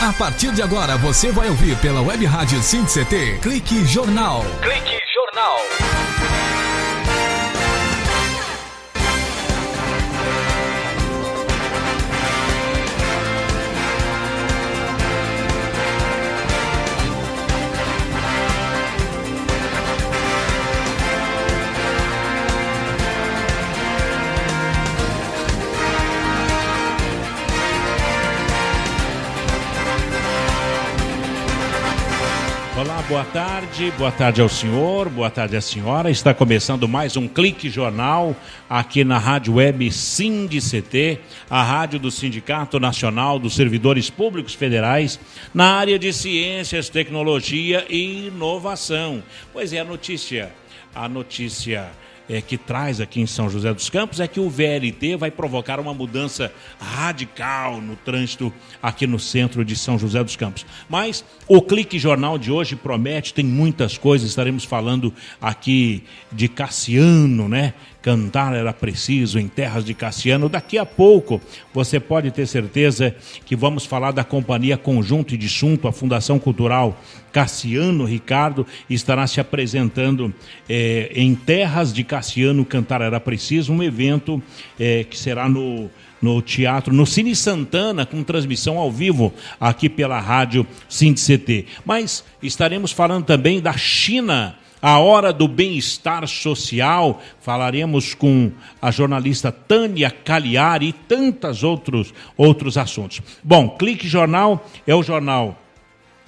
A partir de agora você vai ouvir pela Web Rádio SINDI-CT Clique Jornal. Clique Jornal. Olá, boa tarde ao senhor, boa tarde à senhora. Está começando mais um Clique Jornal aqui na Rádio Web SINDI-CT, a rádio do Sindicato Nacional dos Servidores Públicos Federais, na área de ciências, tecnologia e inovação. Pois é, a notícia que traz aqui em São José dos Campos é que o VLT vai provocar uma mudança radical no trânsito aqui no centro de São José dos Campos. Mas o Clique Jornal de hoje promete, tem muitas coisas, estaremos falando aqui de Cassiano, né? Cantar era preciso em terras de Cassiano. Daqui a pouco você pode ter certeza que vamos falar da Companhia Conjunto e Disjunto, a Fundação Cultural Cassiano Ricardo estará se apresentando em terras de Cassiano, Cantar era preciso, um evento que será no teatro, no Cine Santana, com transmissão ao vivo aqui pela rádio SINDI-CT. Mas estaremos falando também da China, a hora do bem-estar social. Falaremos com a jornalista Tânia Cagliari e tantos outros assuntos. Bom, Clique Jornal é o jornal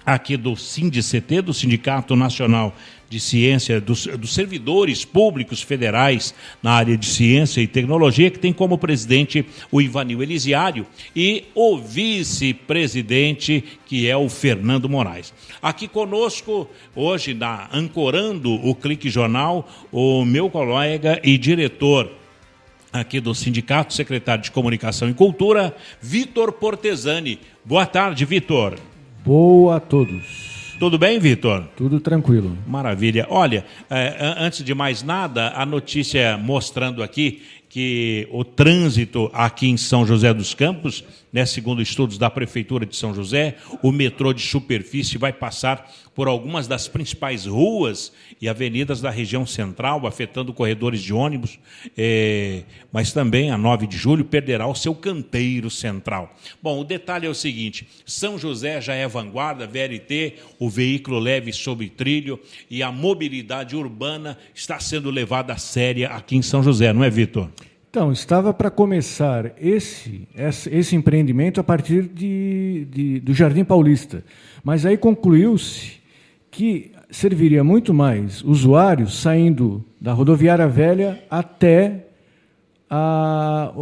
aqui do SINDI-CT, do Sindicato Nacional de Ciência, dos Servidores Públicos Federais na área de Ciência e Tecnologia, que tem como presidente o Ivanil Elisiário e o vice-presidente, que é o Fernando Moraes. Aqui conosco, hoje, ancorando o Clique Jornal, o meu colega e diretor aqui do sindicato, secretário de Comunicação e Cultura, Vitor Portesani. Boa tarde, Vitor. Boa a todos. Tudo bem, Vitor? Tudo tranquilo. Maravilha. Olha, antes de mais nada, a notícia mostrando aqui que o trânsito aqui em São José dos Campos, né, segundo estudos da Prefeitura de São José, o metrô de superfície vai passar por algumas das principais ruas e avenidas da região central, afetando corredores de ônibus, mas também a 9 de julho perderá o seu canteiro central. Bom, o detalhe é o seguinte: São José já é vanguarda, VLT, o veículo leve sob trilho, e a mobilidade urbana está sendo levada a séria aqui em São José, não é, Vitor? Então, estava para começar esse empreendimento a partir do Jardim Paulista, mas aí concluiu-se que serviria muito mais usuários saindo da Rodoviária Velha até a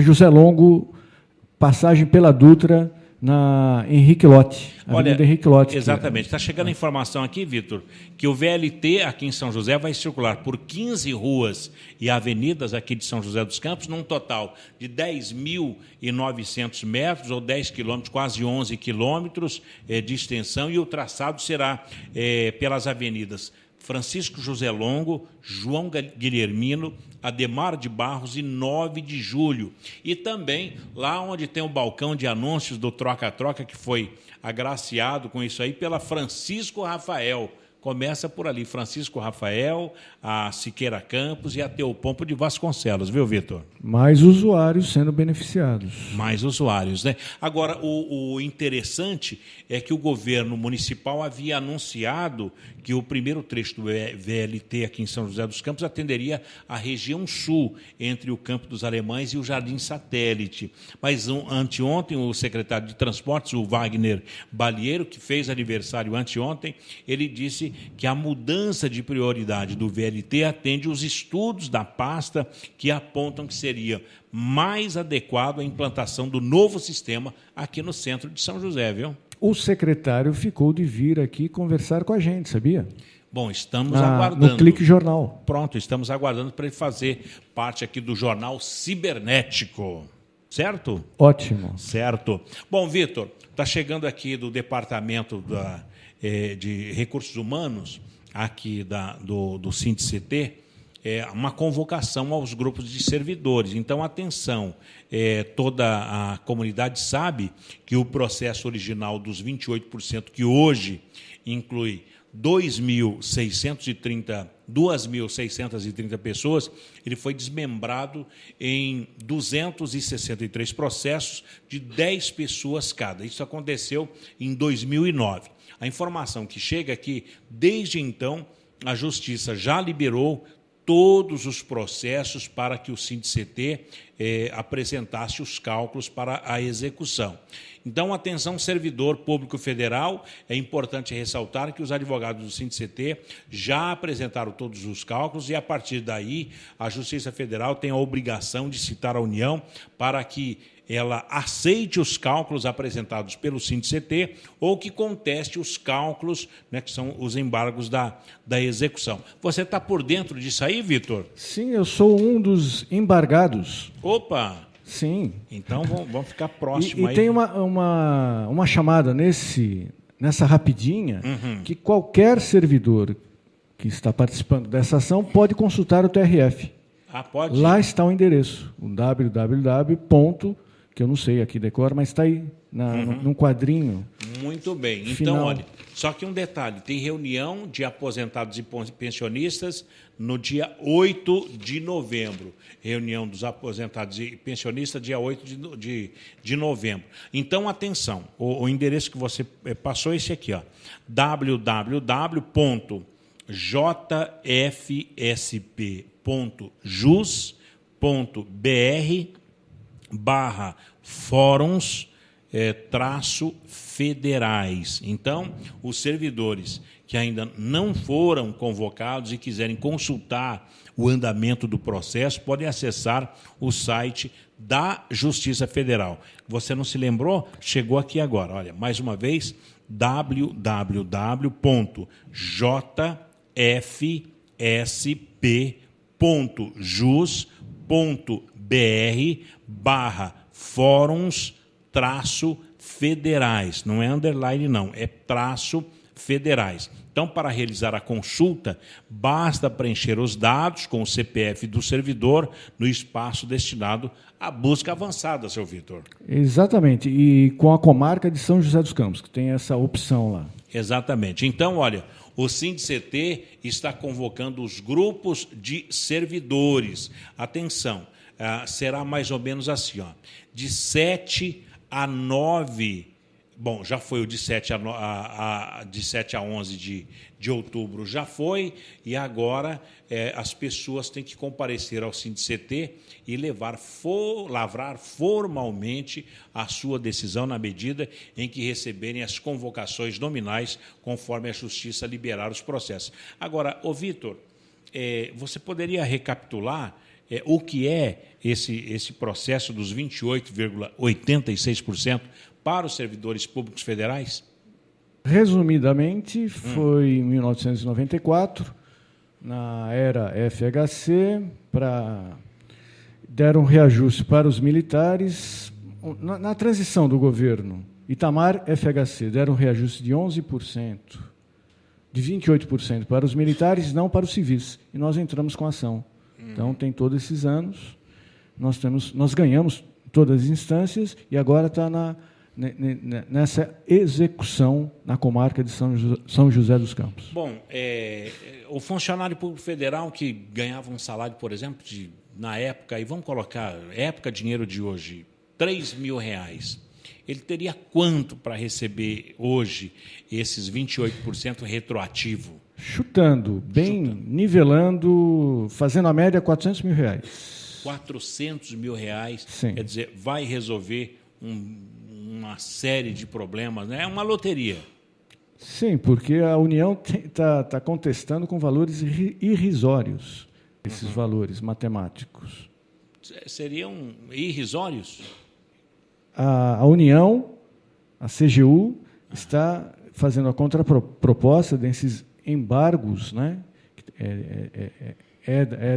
José Longo, passagem pela Dutra, na Henrique Lote, Avenida Henrique Lote. Exatamente. Está chegando a informação aqui, Vitor, que o VLT aqui em São José vai circular por 15 ruas e avenidas aqui de São José dos Campos, num total de 10.900 metros, ou 10 quilômetros, quase 11 quilômetros de extensão, e o traçado será pelas avenidas Francisco José Longo, João Guilhermino, Ademar de Barros e 9 de julho. E também lá onde tem o balcão de anúncios do Troca-Troca, que foi agraciado com isso aí, pela Francisco Rafael. Começa por ali, Francisco Rafael, a Siqueira Campos e a Teopompo de Vasconcelos, viu, Vitor? Mais usuários sendo beneficiados. Mais usuários, né? Agora, o interessante é que o governo municipal havia anunciado que o primeiro trecho do VLT aqui em São José dos Campos atenderia a região sul, entre o Campo dos Alemães e o Jardim Satélite. Mas anteontem, o secretário de Transportes, o Wagner Balieiro, que fez aniversário anteontem, ele disse que a mudança de prioridade do VLT atende os estudos da pasta que apontam que seria mais adequado à implantação do novo sistema aqui no centro de São José, viu? O secretário ficou de vir aqui conversar com a gente, sabia? Bom, estamos aguardando. No Clique Jornal. Pronto, estamos aguardando para ele fazer parte aqui do Jornal Cibernético. Certo? Ótimo. Certo. Bom, Vitor, está chegando aqui do Departamento de Recursos Humanos, aqui do SINDI-CT, uma convocação aos grupos de servidores. Então, atenção, toda a comunidade sabe que o processo original dos 28%, que hoje inclui 2.630 pessoas, ele foi desmembrado em 263 processos de 10 pessoas cada. Isso aconteceu em 2009. A informação que chega é que, desde então, a Justiça já liberou todos os processos para que o SINDIC-CT apresentasse os cálculos para a execução. Então, atenção, servidor público federal, é importante ressaltar que os advogados do SINDIC-CT já apresentaram todos os cálculos e, a partir daí, a Justiça Federal tem a obrigação de citar a União para que ela aceite os cálculos apresentados pelo SINDIC-CT ou que conteste os cálculos, né, que são os embargos da execução. Você está por dentro disso aí, Vitor? Sim, eu sou um dos embargados. Opa! Sim. Então vamos ficar próximo aí. E tem uma chamada nessa rapidinha, que qualquer servidor que está participando dessa ação pode consultar o TRF. Ah, pode? Lá está o endereço, o www. Que eu não sei aqui decor, mas está aí num quadrinho. Muito bem. Então, final. olha, só que um detalhe, tem reunião de aposentados e pensionistas no dia 8 de novembro. Reunião dos aposentados e pensionistas, dia 8 de novembro. Então, atenção, o endereço que você passou é esse aqui, ó, www.jfsp.jus.br/fóruns federais. Então, os servidores que ainda não foram convocados e quiserem consultar o andamento do processo, podem acessar o site da Justiça Federal. Você não se lembrou? Chegou aqui agora. Olha, mais uma vez, www.jfsp.jus.br/fóruns-federais. Não é underline, não, é --federais. Então, para realizar a consulta, basta preencher os dados com o CPF do servidor no espaço destinado à busca avançada, seu Vitor. Exatamente, e com a comarca de São José dos Campos, que tem essa opção lá. Exatamente. Então, olha, o SINDIC-CT está convocando os grupos de servidores. Atenção, será mais ou menos assim, ó, de 7 a 9... Bom, já foi o de 7 a 11 de outubro, já foi, e agora as pessoas têm que comparecer ao SINDIC-CT e lavrar formalmente a sua decisão na medida em que receberem as convocações nominais, conforme a Justiça liberar os processos. Agora, ô Vitor, você poderia recapitular o que é esse processo dos 28,86% para os servidores públicos federais? Resumidamente, foi em 1994, na era FHC, deram reajuste para os militares. Na transição do governo Itamar FHC, deram reajuste de 11%, de 28% para os militares, não para os civis. E nós entramos com a ação. Então, tem todos esses anos, nós ganhamos todas as instâncias e agora está nessa execução na comarca de São José dos Campos. Bom, o funcionário público federal que ganhava um salário, por exemplo, na época, e vamos colocar, dinheiro de hoje, R$3.000, ele teria quanto para receber hoje esses 28% retroativo? Chutando, nivelando, fazendo a média R$400 mil. R$400 mil, sim. Quer dizer, vai resolver uma série de problemas, né? É uma loteria. Sim, porque a União está contestando com valores irrisórios, esses valores matemáticos. Seriam irrisórios? A União, a CGU, está fazendo a contraproposta desses embargos, né?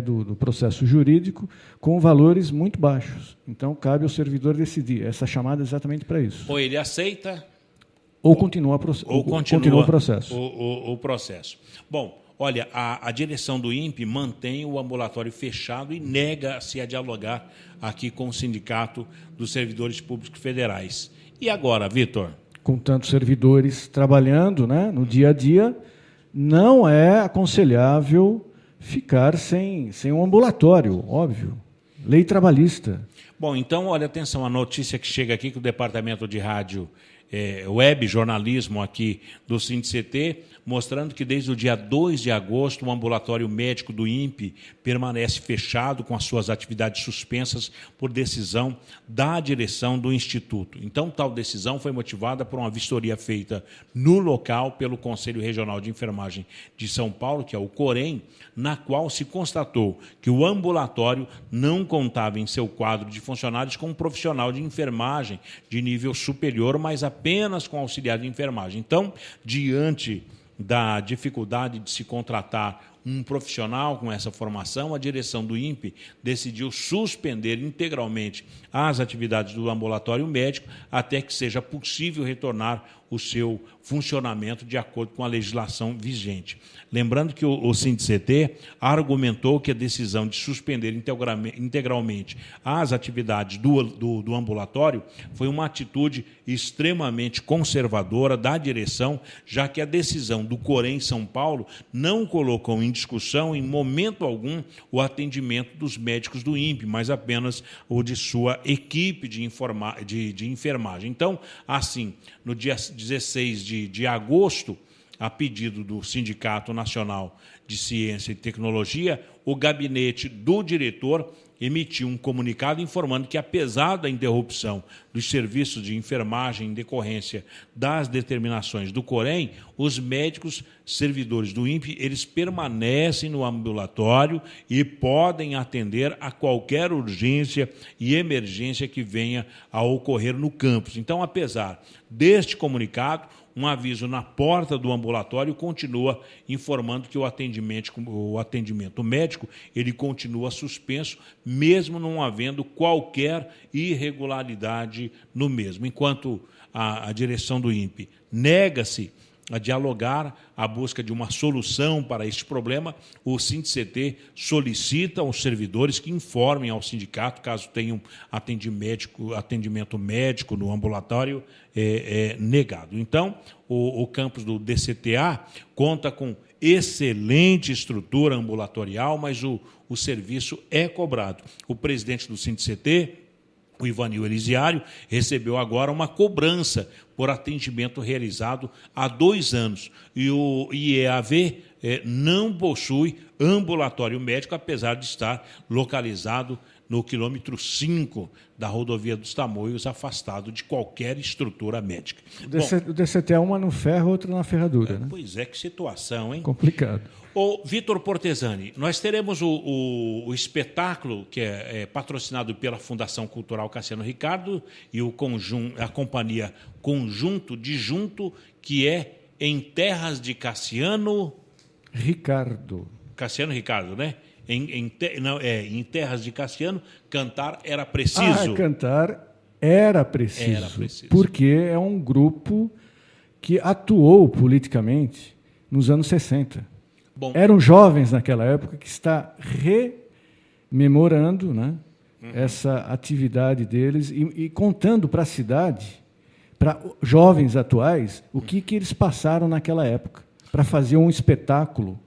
Do processo jurídico, com valores muito baixos. Então, cabe ao servidor decidir. Essa chamada é exatamente para isso. Ou ele aceita... Ou continua o processo. O processo. Bom, olha, a direção do INPE mantém o ambulatório fechado e nega-se a dialogar aqui com o Sindicato dos Servidores Públicos Federais. E agora, Vitor? Com tantos servidores trabalhando, né, no dia a dia, não é aconselhável ficar sem um ambulatório, óbvio. Lei trabalhista. Bom, então, olha, atenção, a notícia que chega aqui que o Departamento de Rádio Web Jornalismo aqui do SINDICT, mostrando que desde o dia 2 de agosto o ambulatório médico do INPE permanece fechado com as suas atividades suspensas por decisão da direção do Instituto. Então, tal decisão foi motivada por uma vistoria feita no local pelo Conselho Regional de Enfermagem de São Paulo, que é o COREN, na qual se constatou que o ambulatório não contava em seu quadro de funcionários com um profissional de enfermagem de nível superior, mas apenas com auxiliar de enfermagem. Então, diante da dificuldade de se contratar um profissional com essa formação, a direção do INPE decidiu suspender integralmente as atividades do ambulatório médico até que seja possível retornar o seu funcionamento de acordo com a legislação vigente. Lembrando que o SINDICT argumentou que a decisão de suspender integralmente as atividades do ambulatório foi uma atitude extremamente conservadora da direção, já que a decisão do COREN São Paulo não colocou em discussão, em momento algum, o atendimento dos médicos do INPE, mas apenas o de sua equipe de enfermagem. Então, assim, no dia 16 de agosto, a pedido do Sindicato Nacional de Ciência e Tecnologia, o gabinete do diretor emitiu um comunicado informando que, apesar da interrupção dos serviços de enfermagem em decorrência das determinações do COREN, os médicos servidores do INPE, eles permanecem no ambulatório e podem atender a qualquer urgência e emergência que venha a ocorrer no campus. Então, apesar deste comunicado, um aviso na porta do ambulatório continua informando que o atendimento médico ele continua suspenso, mesmo não havendo qualquer irregularidade no mesmo. Enquanto a direção do INPE nega-se a dialogar a busca de uma solução para este problema, o SINDICT solicita aos servidores que informem ao sindicato caso tenham atendimento médico no ambulatório negado. Então, o campus do DCTA conta com excelente estrutura ambulatorial, mas o serviço é cobrado. O presidente do SINDICT, o Ivanil Elisiário, recebeu agora uma cobrança por atendimento realizado há 2 anos. E o IEAV não possui ambulatório médico, apesar de estar localizado no quilômetro 5 da rodovia dos Tamoios, afastado de qualquer estrutura médica. O DCT é uma no ferro, outra na ferradura. Né? Pois é, que situação, hein? Complicado. Ô, Vitor Portesani, nós teremos o espetáculo que é patrocinado pela Fundação Cultural Cassiano Ricardo e a companhia Conjunto de Junto, que é Em Terras de Cassiano Ricardo. Cassiano Ricardo, né? Em Terras de Cassiano, cantar era preciso. Cantar era preciso. Era preciso. Porque é um grupo que atuou politicamente nos anos 60. Bom, eram jovens naquela época que está rememorando, né, essa atividade deles e contando para a cidade, para jovens atuais, o que eles passaram naquela época, para fazer um espetáculo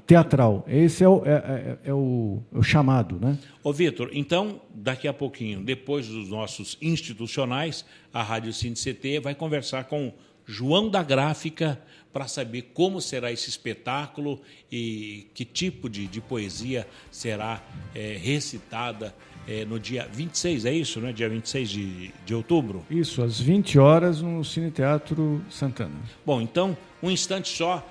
teatral. Esse é o chamado. Né? Ô, Vitor, então, daqui a pouquinho, depois dos nossos institucionais, a Rádio SINDICT vai conversar com João da Gráfica para saber como será esse espetáculo e que tipo de poesia será recitada no dia 26, é isso, né? Dia 26 de outubro? Isso, às 20 horas no Cine Teatro Santana. Bom, então, um instante só,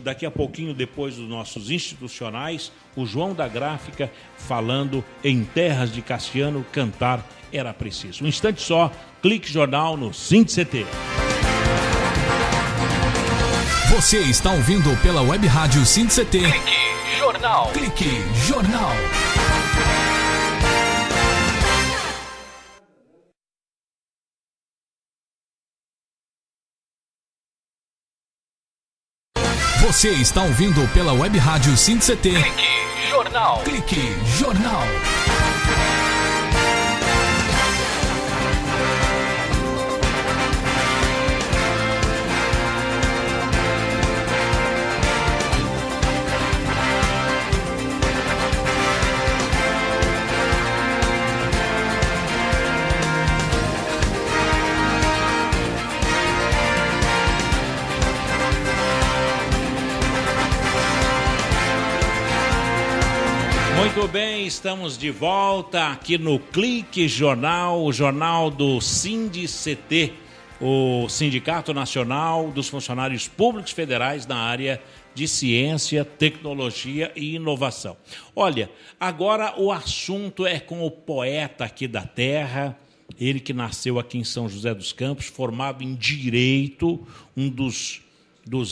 daqui a pouquinho, depois dos nossos institucionais, o João da Gráfica falando Em Terras de Cassiano, cantar era preciso. Um instante só, Clique Jornal no SINDICT. Você está ouvindo pela Web Rádio SINDICT. Clique Jornal. Clique Jornal. Você está ouvindo pela Web Rádio SINDI-CT. Clique Jornal. Clique Jornal. Muito bem, estamos de volta aqui no Clique Jornal, o jornal do SINDI-CT, o Sindicato Nacional dos Funcionários Públicos Federais na área de ciência, tecnologia e inovação. Olha, agora o assunto é com o poeta aqui da terra, ele que nasceu aqui em São José dos Campos, formado em Direito, um dos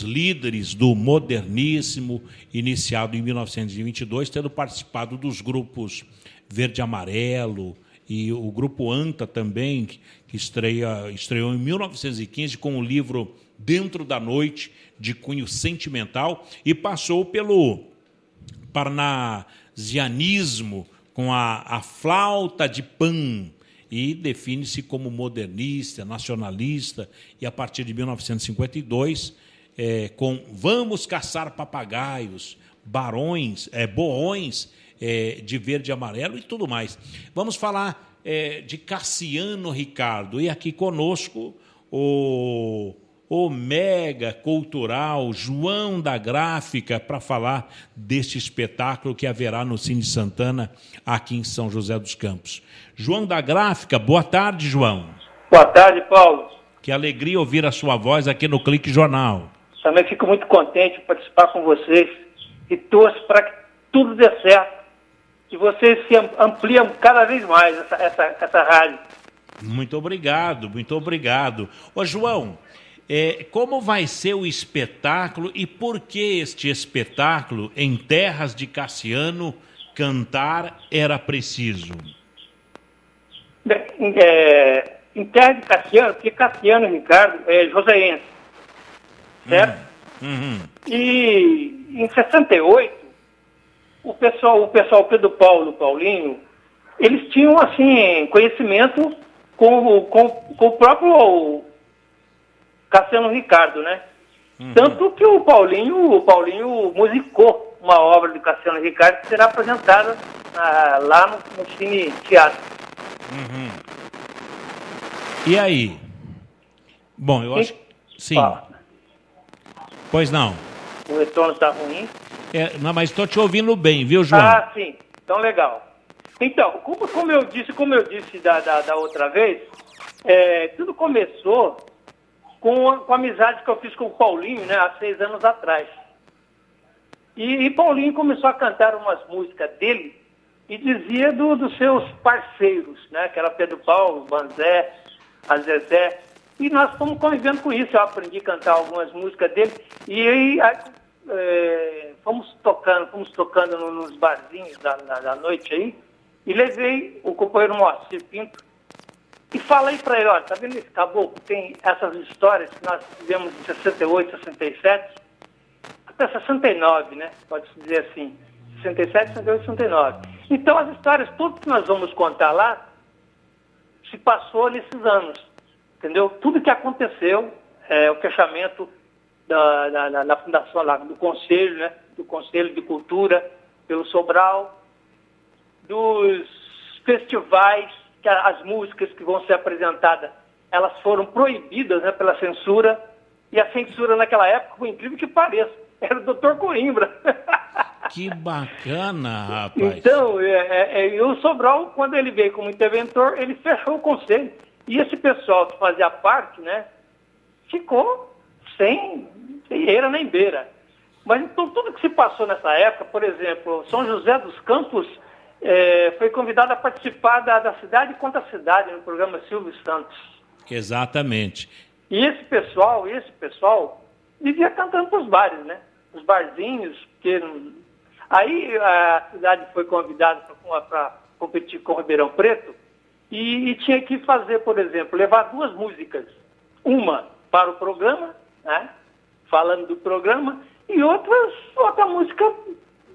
líderes do moderníssimo, iniciado em 1922, tendo participado dos grupos Verde e Amarelo e o grupo ANTA também, que estreou em 1915 com o livro Dentro da Noite, de cunho sentimental, e passou pelo parnasianismo com a flauta de Pan, e define-se como modernista, nacionalista, e a partir de 1952... com Vamos Caçar Papagaios, Boões de Verde e Amarelo e tudo mais. Vamos falar de Cassiano Ricardo. E aqui conosco o mega cultural João da Gráfica para falar deste espetáculo que haverá no Cine Santana, aqui em São José dos Campos. João da Gráfica, boa tarde, João. Boa tarde, Paulo. Que alegria ouvir a sua voz aqui no Clique Jornal. Também fico muito contente de participar com vocês e torço para que tudo dê certo, que vocês se ampliem cada vez mais essa rádio. Muito obrigado, muito obrigado. Ô, João, como vai ser o espetáculo e por que este espetáculo, Em Terras de Cassiano, cantar era preciso? Em Terras de Cassiano, porque Cassiano Ricardo é joseense. Certo? E em 68, o pessoal Pedro Paulo, Paulinho, eles tinham assim conhecimento com o próprio Cassiano Ricardo, né? Tanto que o Paulinho musicou uma obra de Cassiano Ricardo que será apresentada lá no Cine Teatro. E aí? Bom, eu acho que sim. Fala. Pois não. O retorno está ruim? Não, mas estou te ouvindo bem, viu, João? Ah, sim. Então, legal. Então, como eu disse da outra vez, tudo começou com a amizade que eu fiz com o Paulinho, né, há 6 anos atrás. E Paulinho começou a cantar umas músicas dele e dizia dos seus parceiros, né, que era Pedro Paulo, Banzé, a Zezé. E nós fomos convivendo com isso. Eu aprendi a cantar algumas músicas dele. E aí fomos tocando nos barzinhos da noite aí. E levei o companheiro Moacir Pinto. E falei para ele, olha, tá vendo esse caboclo? Tem essas histórias que nós fizemos em 68, 67, até 69, né? Pode-se dizer assim. 67, 68, 69. Então as histórias, tudo que nós vamos contar lá, se passou nesses anos. Entendeu? Tudo que aconteceu, o fechamento da fundação lá, do Conselho, né? Do Conselho de Cultura, pelo Sobral, dos festivais, que as músicas que vão ser apresentadas, elas foram proibidas, né, pela censura, e a censura naquela época, por incrível que pareça, era o Dr. Coimbra. Que bacana, rapaz. Então, o Sobral, quando ele veio como interventor, ele fechou o Conselho. E esse pessoal que fazia parte, né, ficou sem eira nem beira. Mas então tudo que se passou nessa época, por exemplo, São José dos Campos foi convidado a participar da Cidade contra a Cidade, no programa Silvio Santos. Exatamente. E esse pessoal vivia cantando para os bares, né? Os barzinhos, porque aí a cidade foi convidada para competir com Ribeirão Preto. E tinha que fazer, por exemplo, levar 2 músicas. Uma para o programa, né, falando do programa, e outra música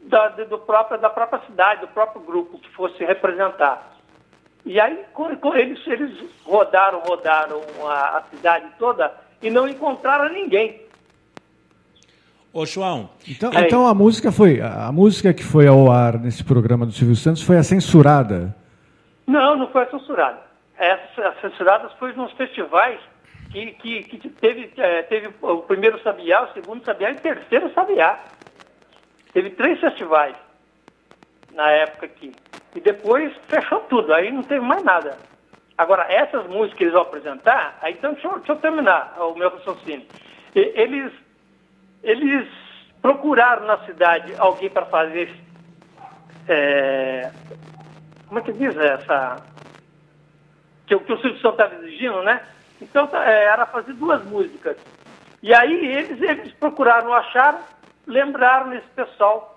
da própria cidade, do próprio grupo que fosse representar. E aí eles rodaram a cidade toda e não encontraram ninguém. Ô, João. Então a música que foi ao ar nesse programa do Silvio Santos foi a censurada? Não foi a censurada. As censuradas foi nos festivais que teve o primeiro Sabiá, o segundo Sabiá e o terceiro Sabiá. Teve 3 festivais na época aqui. E depois fechou tudo, aí não teve mais nada. Agora, essas músicas que eles vão apresentar, aí então deixa eu terminar o meu raciocínio. Eles procuraram na cidade alguém para fazer, como é que diz essa, que o Silvio Santos estava exigindo, né? Então era fazer 2 músicas. E aí eles procuraram, acharam, lembraram esse pessoal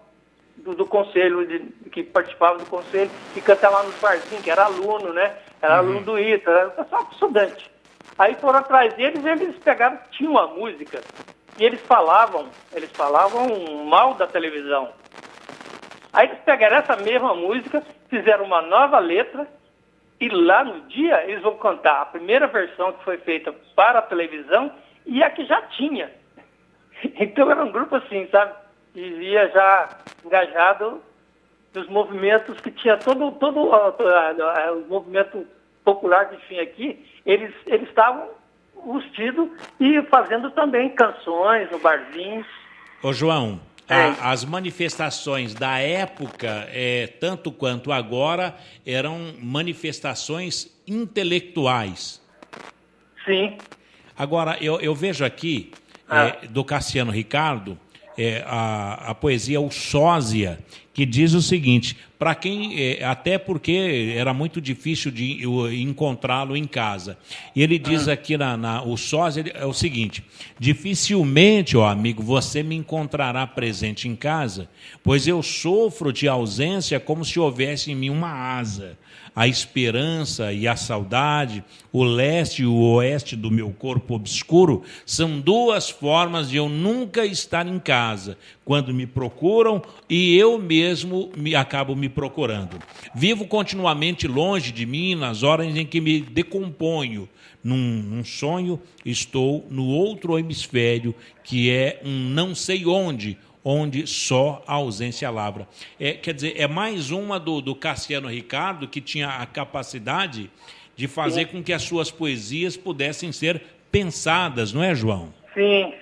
do conselho, que participava do conselho, que cantava lá nos barzinhos, que era aluno, né? Era aluno do ITA, era o pessoal estudante. Aí foram atrás deles, eles pegaram, tinham uma música, e eles falavam mal da televisão. Aí eles pegaram essa mesma música, fizeram uma nova letra, e lá no dia eles vão cantar a primeira versão que foi feita para a televisão e a que já tinha. Então era um grupo assim, sabe? Vivia já engajado nos movimentos que tinha todo o movimento popular, enfim, aqui, eles estavam vestidos e fazendo também canções no barzinho. Ô, João, as manifestações da época, tanto quanto agora, eram manifestações intelectuais. Sim. Agora, eu vejo aqui, do Cassiano Ricardo, a poesia O Sósia, que diz o seguinte, para quem, até porque era muito difícil de encontrá-lo em casa. E ele diz aqui o Sósia é o seguinte: dificilmente, ó amigo, você me encontrará presente em casa, pois eu sofro de ausência como se houvesse em mim uma asa. A esperança e a saudade, o leste e o oeste do meu corpo obscuro, são 2 formas de eu nunca estar em casa, quando me procuram e eu mesmo acabo me procurando. Vivo continuamente longe de mim nas horas em que me decomponho. Num sonho, estou no outro hemisfério, que é um não sei onde só a ausência lavra. Quer dizer, é mais uma do Cassiano Ricardo, que tinha a capacidade de fazer com que as suas poesias pudessem ser pensadas, não é, João? Sim.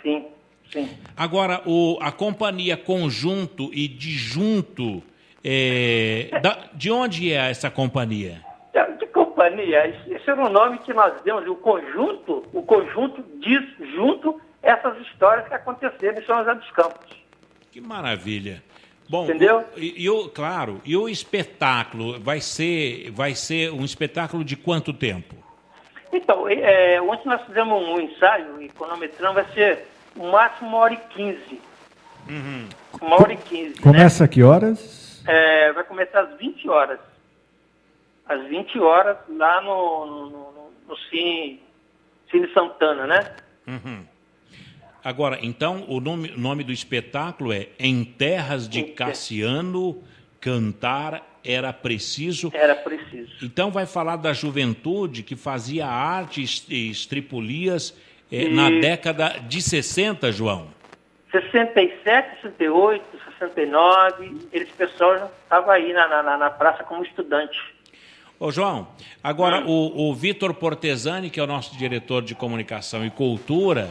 Agora, a companhia Conjunto e Disjunto, de onde é essa companhia? De companhia, esse era o nome que nós demos, o conjunto diz junto essas histórias que aconteceram em São José dos Campos. Que maravilha. Bom, entendeu? Claro, e o espetáculo vai ser um espetáculo de quanto tempo? Então, ontem nós fizemos um ensaio e cronometramos, vai ser no máximo 1h15. 1h15. Começa a que horas? Vai começar às 20 horas. Às 20 horas, lá no Cine Santana, né? Agora, então, o nome do espetáculo é Em Terras de Cassiano, Cantar Era Preciso. Era preciso. Então vai falar da juventude que fazia arte e estripulias na década de 60, João. 67, 68, 69, esse pessoal já estava aí na praça como estudante. Ô, João, agora o Vitor Portesani, que é o nosso diretor de comunicação e cultura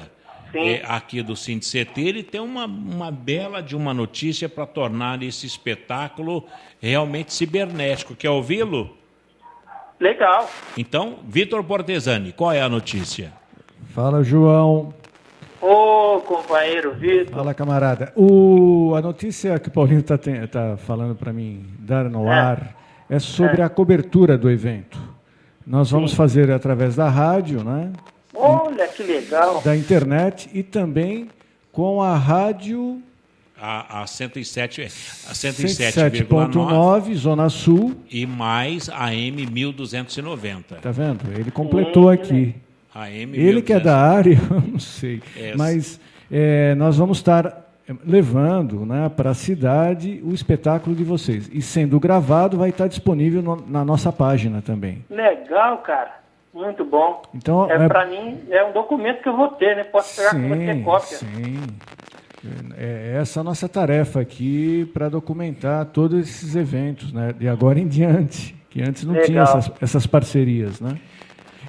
aqui do SINDI-CT, ele tem uma bela de uma notícia para tornar esse espetáculo realmente cibernético. Quer ouvi-lo? Legal. Então, Vitor Portesani, qual é a notícia? Fala, João. Ô, companheiro Vitor. Fala, camarada. A notícia que o Paulinho está falando para mim dar no ar é sobre a cobertura do evento. Nós vamos fazer através da rádio, né? Olha, que legal. Da internet e também com a rádio... A 107,9, Zona Sul. E mais a AM 1290. Tá vendo? Ele completou aqui. AM ele que é da área, eu não sei. Mas nós vamos estar levando, né, para a cidade o espetáculo de vocês. E sendo gravado, vai estar disponível na nossa página também. Legal, cara. Muito bom. Então, para mim, é um documento que eu vou ter, né? Posso pegar com você cópia. Sim. É essa a nossa tarefa aqui para documentar todos esses eventos, né, de agora em diante, que antes não tinha essas parcerias, né?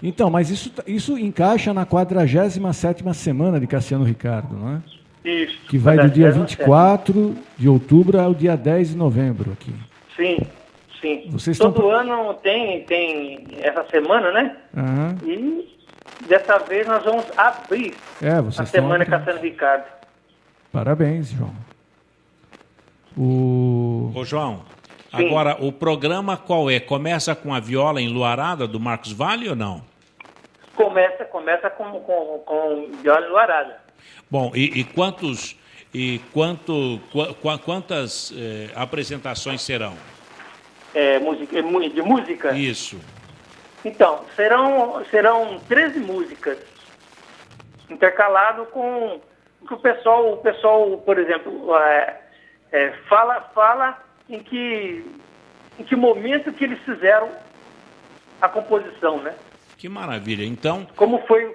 Então, mas isso encaixa na 47ª semana de Cassiano Ricardo, não é? Isso. Que vai do dia 24 de outubro ao dia 10 de novembro aqui. Sim. Todo ano tem essa semana, né? Uhum. E dessa vez nós vamos abrir a semana Cassiano Ricardo. Parabéns, João. Ô, João, sim. Agora o programa qual é? Começa com a viola enluarada do Marcos Valle ou não? Começa com viola enluarada. Bom, quantas apresentações serão? De música? Isso. Então, serão 13 músicas, intercalado com que o pessoal, por exemplo, fala em que momento que eles fizeram a composição, né? Que maravilha. Então, como foi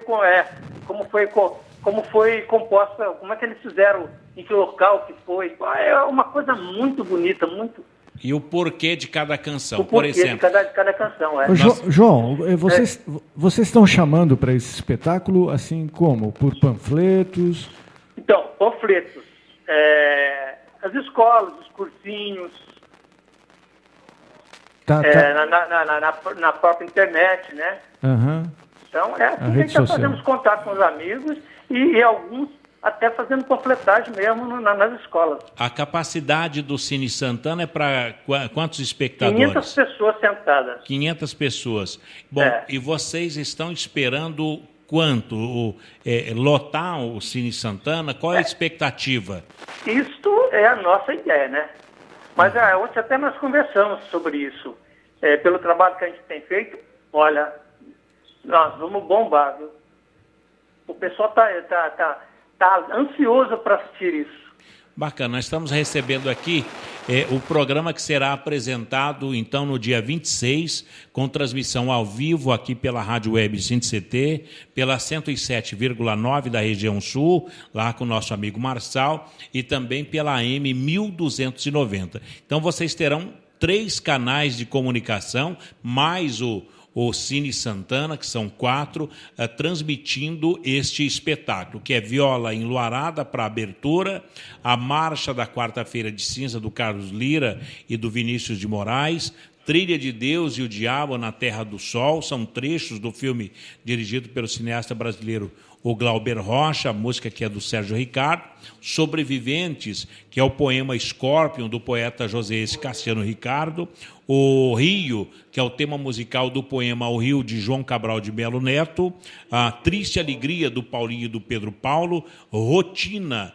composta, como é que eles fizeram, em que local que foi. É uma coisa muito bonita, muito. E o porquê de cada canção, por exemplo. De cada canção, João, vocês estão chamando para esse espetáculo assim como? Por panfletos? Então, panfletos. As escolas, os cursinhos. Na própria internet, né? Uhum. Então, assim que a gente está fazendo contato com os amigos e alguns até fazendo panfletagem mesmo nas escolas. A capacidade do Cine Santana é para quantos espectadores? 500 pessoas sentadas. 500 pessoas. Bom, e vocês estão esperando quanto? Lotar o Cine Santana? Qual é a expectativa? Isto é a nossa ideia, né? Mas ontem até nós conversamos sobre isso. Pelo trabalho que a gente tem feito, olha, nós vamos bombar, viu? O pessoal tá ansioso para assistir isso. Bacana, nós estamos recebendo aqui o programa que será apresentado, então, no dia 26, com transmissão ao vivo aqui pela Rádio Web SINDI-CT, pela 107,9 da região sul, lá com o nosso amigo Marçal, e também pela AM 1290. Então, vocês terão 3 canais de comunicação, mais o Cine Santana, que são 4, transmitindo este espetáculo, que é viola enluarada para abertura, a marcha da quarta-feira de cinza do Carlos Lira e do Vinícius de Moraes, Trilha de Deus e o Diabo na Terra do Sol, são trechos do filme dirigido pelo cineasta brasileiro o Glauber Rocha, a música que é do Sérgio Ricardo, Sobreviventes, que é o poema Scorpion, do poeta José Cassiano Ricardo, o Rio, que é o tema musical do poema O Rio, de João Cabral de Melo Neto, a Triste Alegria, do Paulinho e do Pedro Paulo, Rotina,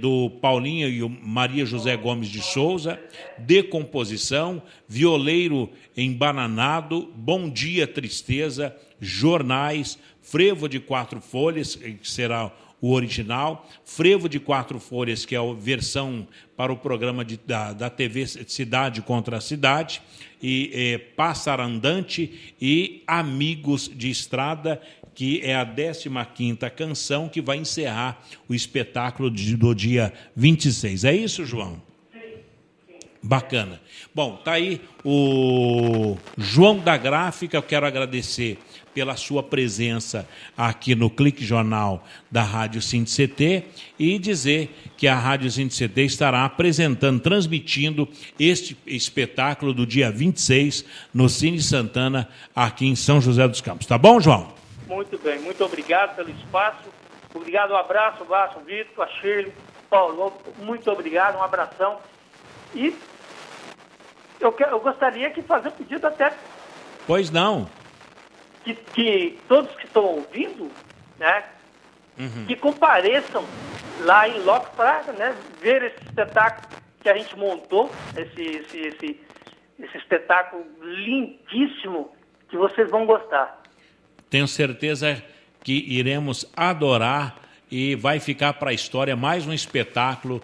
do Paulinho e Maria José Gomes de Souza, Decomposição, Violeiro Embananado, Bom Dia Tristeza, Jornais, Frevo de 4 folhas, que será o original, Frevo de 4 folhas, que é a versão para o programa da TV Cidade contra a Cidade, e Pássaro Andante e Amigos de Estrada, que é a 15ª canção que vai encerrar o espetáculo do dia 26. É isso, João? Sim. Bacana. Bom, tá aí o João da Gráfica. Eu quero agradecer pela sua presença aqui no Clique Jornal da Rádio SINDI-CT e dizer que a Rádio SINDI-CT estará apresentando, transmitindo este espetáculo do dia 26 no Cine Santana, aqui em São José dos Campos. Tá bom, João? Muito bem, muito obrigado pelo espaço. Obrigado, um abraço, Vasco, Vitor, a Shirley, Paulo, muito obrigado, um abração. E eu gostaria de fazer um pedido até... Pois não. Que todos que estão ouvindo, né, que compareçam lá em loco para, né, ver esse espetáculo que a gente montou, esse espetáculo lindíssimo que vocês vão gostar. Tenho certeza que iremos adorar e vai ficar para a história mais um espetáculo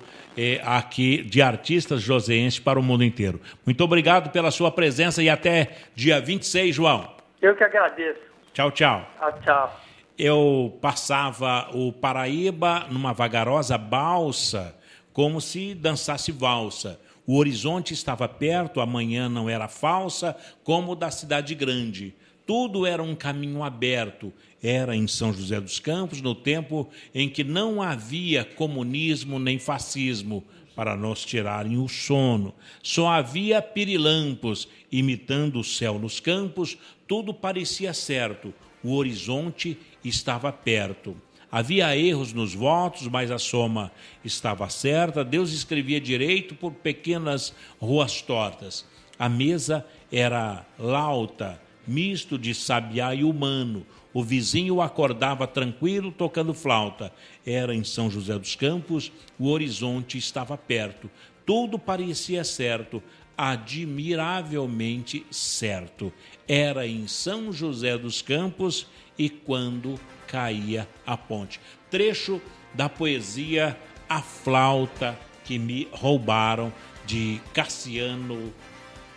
aqui de artistas joseenses para o mundo inteiro. Muito obrigado pela sua presença e até dia 26, João. Eu que agradeço. Tchau, tchau. Tchau. Eu passava o Paraíba numa vagarosa balsa, como se dançasse valsa. O horizonte estava perto, a manhã não era falsa, como da cidade grande. Tudo era um caminho aberto. Era em São José dos Campos, no tempo em que não havia comunismo nem fascismo para nos tirarem o sono. Só havia pirilampos, imitando o céu nos campos, tudo parecia certo. O horizonte estava perto. Havia erros nos votos, mas a soma estava certa. Deus escrevia direito por pequenas ruas tortas. A mesa era lauta, misto de sabiá e humano. O vizinho acordava tranquilo, tocando flauta. Era em São José dos Campos, o horizonte estava perto. Tudo parecia certo, admiravelmente certo. Era em São José dos Campos e quando caía a ponte. Trecho da poesia A Flauta que me roubaram, de Cassiano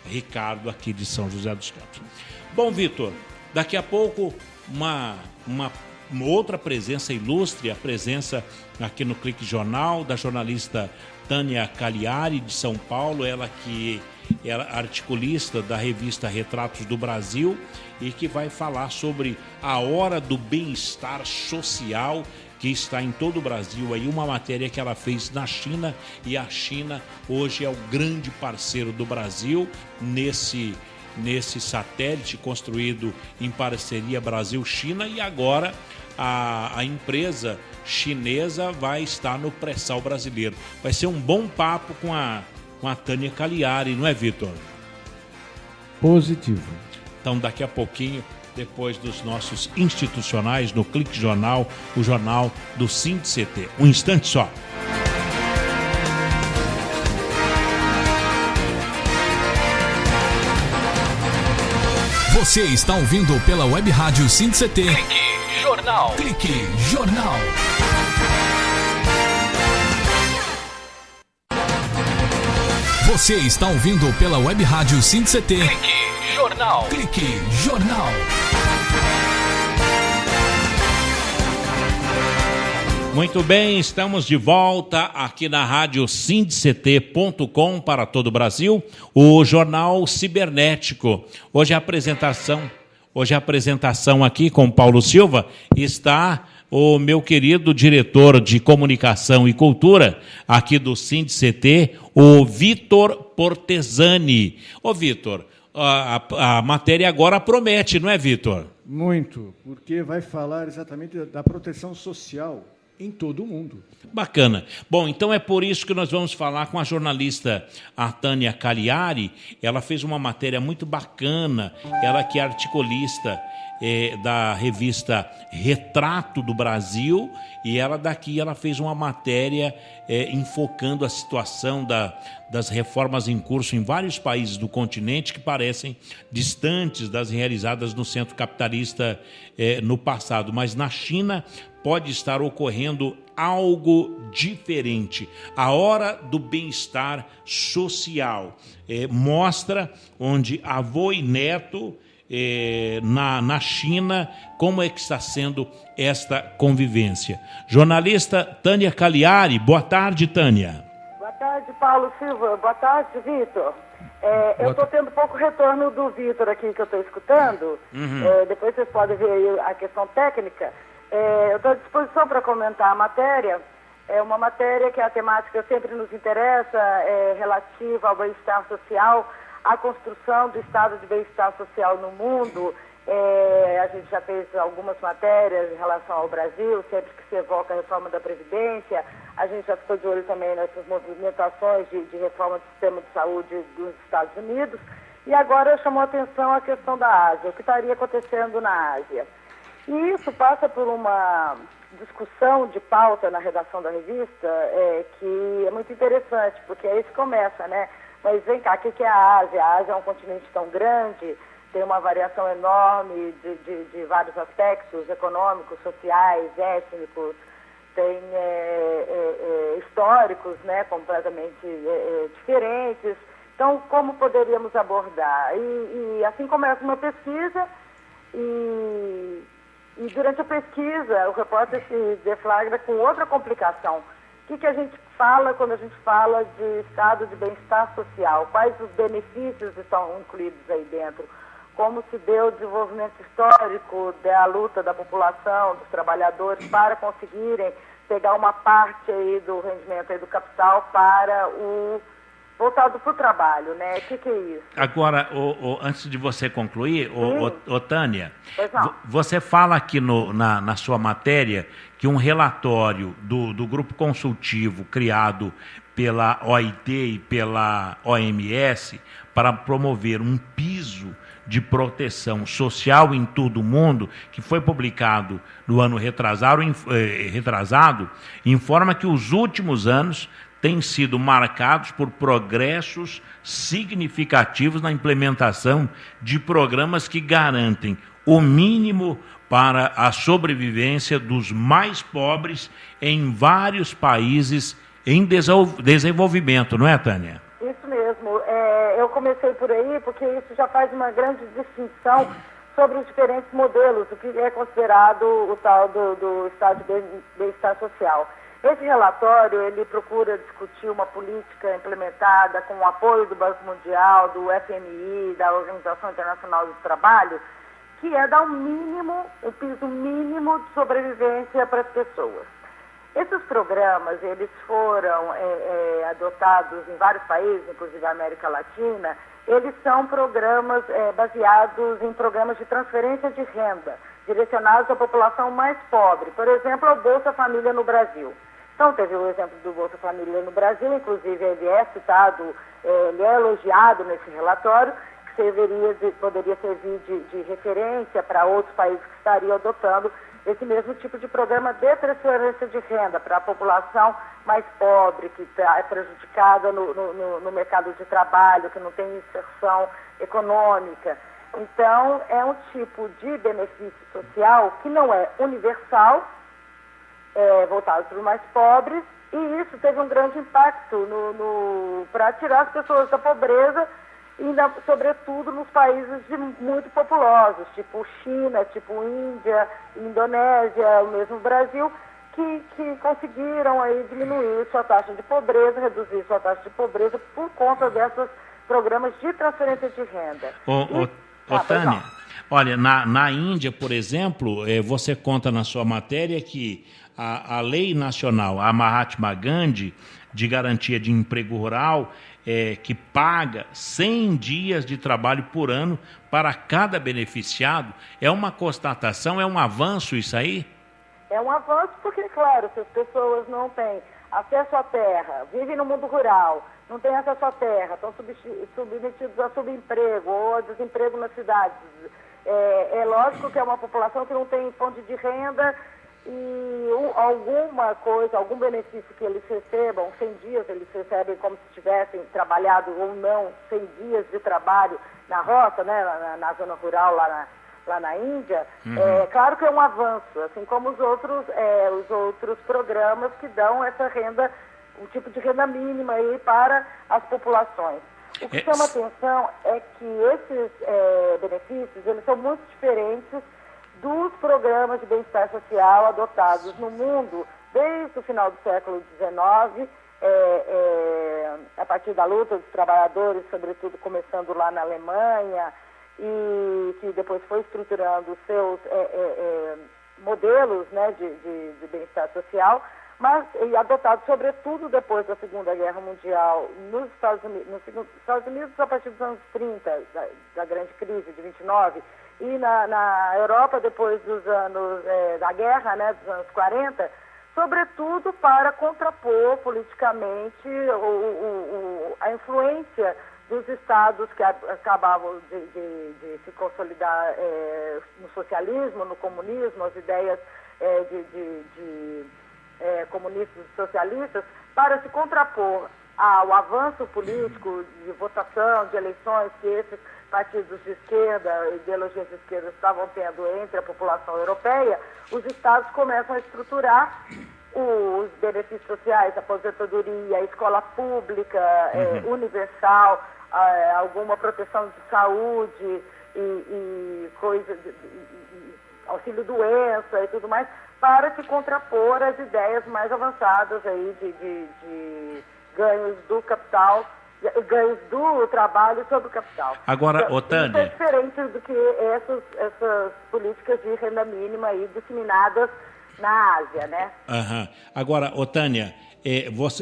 Ricardo, aqui de São José dos Campos. Bom, Vitor, daqui a pouco uma outra presença ilustre, a presença aqui no Clique Jornal da jornalista Tânia Cagliari, de São Paulo, ela que é articulista da revista Retratos do Brasil e que vai falar sobre a hora do bem-estar social que está em todo o Brasil. Aí uma matéria que ela fez na China, e a China hoje é o grande parceiro do Brasil nesse satélite construído em parceria Brasil-China, e agora a empresa chinesa vai estar no pré-sal brasileiro. Vai ser um bom papo com a Tânia Cagliari, não é, Vitor? Positivo. Então, daqui a pouquinho, depois dos nossos institucionais, no Clique Jornal, o jornal do SINDI-CT. Um instante só. Você está ouvindo pela Web Rádio SINDI-CT. Clique Jornal. Clique Jornal. Você está ouvindo pela Web Rádio SINDI-CT. Clique Jornal. Clique Jornal. Muito bem, estamos de volta aqui na rádio sindict.com para todo o Brasil, o Jornal Cibernético. Hoje a apresentação aqui com Paulo Silva está o meu querido diretor de comunicação e cultura aqui do SINDI-CT, o Vitor Portesani. Ô Vitor, a matéria agora promete, não é, Vitor? Muito, porque vai falar exatamente da proteção social em todo o mundo. Bacana. Bom, então é por isso que nós vamos falar com a jornalista a Tânia Cagliari. Ela fez uma matéria muito bacana, ela que é articulista da revista Retrato do Brasil, e ela fez uma matéria enfocando a situação das reformas em curso em vários países do continente que parecem distantes das realizadas no centro capitalista no passado, mas na China pode estar ocorrendo algo diferente. A hora do bem-estar social mostra onde avô e neto na China, como é que está sendo esta convivência. Jornalista Tânia Cagliari, boa tarde, Tânia. Boa tarde, Paulo Silva. Boa tarde, Vitor. Eu estou tendo pouco retorno do Vitor aqui que eu estou escutando. Depois vocês podem ver aí a questão técnica. Eu estou à disposição para comentar a matéria. É uma matéria que a temática sempre nos interessa, relativa ao bem-estar social, à construção do estado de bem-estar social no mundo. A gente já fez algumas matérias em relação ao Brasil, sempre que se evoca a reforma da Previdência. A gente já ficou de olho também nessas movimentações de reforma do sistema de saúde dos Estados Unidos. E agora chamou a atenção a questão da Ásia, o que estaria acontecendo na Ásia. E isso passa por uma discussão de pauta na redação da revista, que é muito interessante, porque aí se começa, né? Mas vem cá, o que é a Ásia? A Ásia é um continente tão grande, tem uma variação enorme de vários aspectos econômicos, sociais, étnicos, têm históricos, né, completamente diferentes. Então, como poderíamos abordar? E assim começa uma pesquisa e durante a pesquisa o repórter se deflagra com outra complicação. O que a gente fala quando a gente fala de estado de bem-estar social? Quais os benefícios estão incluídos aí dentro? Como se deu o desenvolvimento histórico da luta da população, dos trabalhadores, para conseguirem pegar uma parte aí do rendimento aí do capital para o voltado para o trabalho, né? O que é isso? Agora, antes de você concluir, Tânia, você fala aqui na sua matéria que um relatório do grupo consultivo criado pela OIT e pela OMS para promover um piso de proteção social em todo o mundo, que foi publicado no ano retrasado, informa que os últimos anos têm sido marcados por progressos significativos na implementação de programas que garantem o mínimo para a sobrevivência dos mais pobres em vários países em desenvolvimento, não é, Tânia? Isso mesmo. Eu comecei por aí porque isso já faz uma grande distinção sobre os diferentes modelos, o que é considerado o tal do estado de bem-estar social. Esse relatório, ele procura discutir uma política implementada com o apoio do Banco Mundial, do FMI, da Organização Internacional do Trabalho, que é dar um piso mínimo de sobrevivência para as pessoas. Esses programas, eles foram adotados em vários países, inclusive a América Latina. Eles são programas baseados em programas de transferência de renda, direcionados à população mais pobre. Por exemplo, o Bolsa Família no Brasil. Então, teve o exemplo do Bolsa Família no Brasil, inclusive ele é citado, ele é elogiado nesse relatório, que poderia servir de referência para outros países que estariam adotando esse mesmo tipo de programa de transferência de renda para a população mais pobre, que é prejudicada no mercado de trabalho, que não tem inserção econômica. Então, é um tipo de benefício social que não é universal, voltado para os mais pobres, e isso teve um grande impacto para tirar as pessoas da pobreza, sobretudo nos países muito populosos, tipo China, tipo Índia, Indonésia, o mesmo Brasil, que conseguiram aí diminuir sua taxa de pobreza, reduzir sua taxa de pobreza por conta desses programas de transferência de renda. Tânia, olha, na Índia, por exemplo, você conta na sua matéria que a lei nacional, a Mahatma Gandhi, de garantia de emprego rural, que paga 100 dias de trabalho por ano para cada beneficiado, é uma constatação, é um avanço isso aí? É um avanço porque, claro, se as pessoas não têm acesso à terra, vivem no mundo rural, não têm acesso à terra, estão submetidos a subemprego ou a desemprego nas cidades, é lógico que é uma população que não tem fonte de renda e algum benefício que eles recebam, 100 dias eles recebem como se tivessem trabalhado ou não 100 dias de trabalho na roça, né, na zona rural lá na Índia. Claro que é um avanço, assim como os outros programas que dão essa renda, um tipo de renda mínima aí para as populações. O que chama atenção é que esses benefícios, eles são muito diferentes dos programas de bem-estar social adotados no mundo desde o final do século XIX, a partir da luta dos trabalhadores, sobretudo começando lá na Alemanha, e que depois foi estruturando os seus modelos, né, de bem-estar social, mas adotado sobretudo depois da Segunda Guerra Mundial nos Estados Unidos a partir dos anos 30, da grande crise de 29, e na Europa depois dos anos da guerra, né, dos anos 40, sobretudo para contrapor politicamente a influência dos estados que acabavam de se consolidar no socialismo, no comunismo, as ideias comunistas e socialistas, para se contrapor ao avanço político de votação, de eleições que esses partidos de esquerda, ideologias de esquerda estavam tendo entre a população europeia. Os estados começam a estruturar os benefícios sociais, aposentadoria, escola pública, universal, alguma proteção de saúde e coisa, auxílio doença e tudo mais, para se contrapor às ideias mais avançadas aí de ganhos do capital, ganhos do trabalho sobre o capital. Agora, então, Otânia... isso é diferente do que essas políticas de renda mínima aí disseminadas na Ásia, né? Agora, Otânia,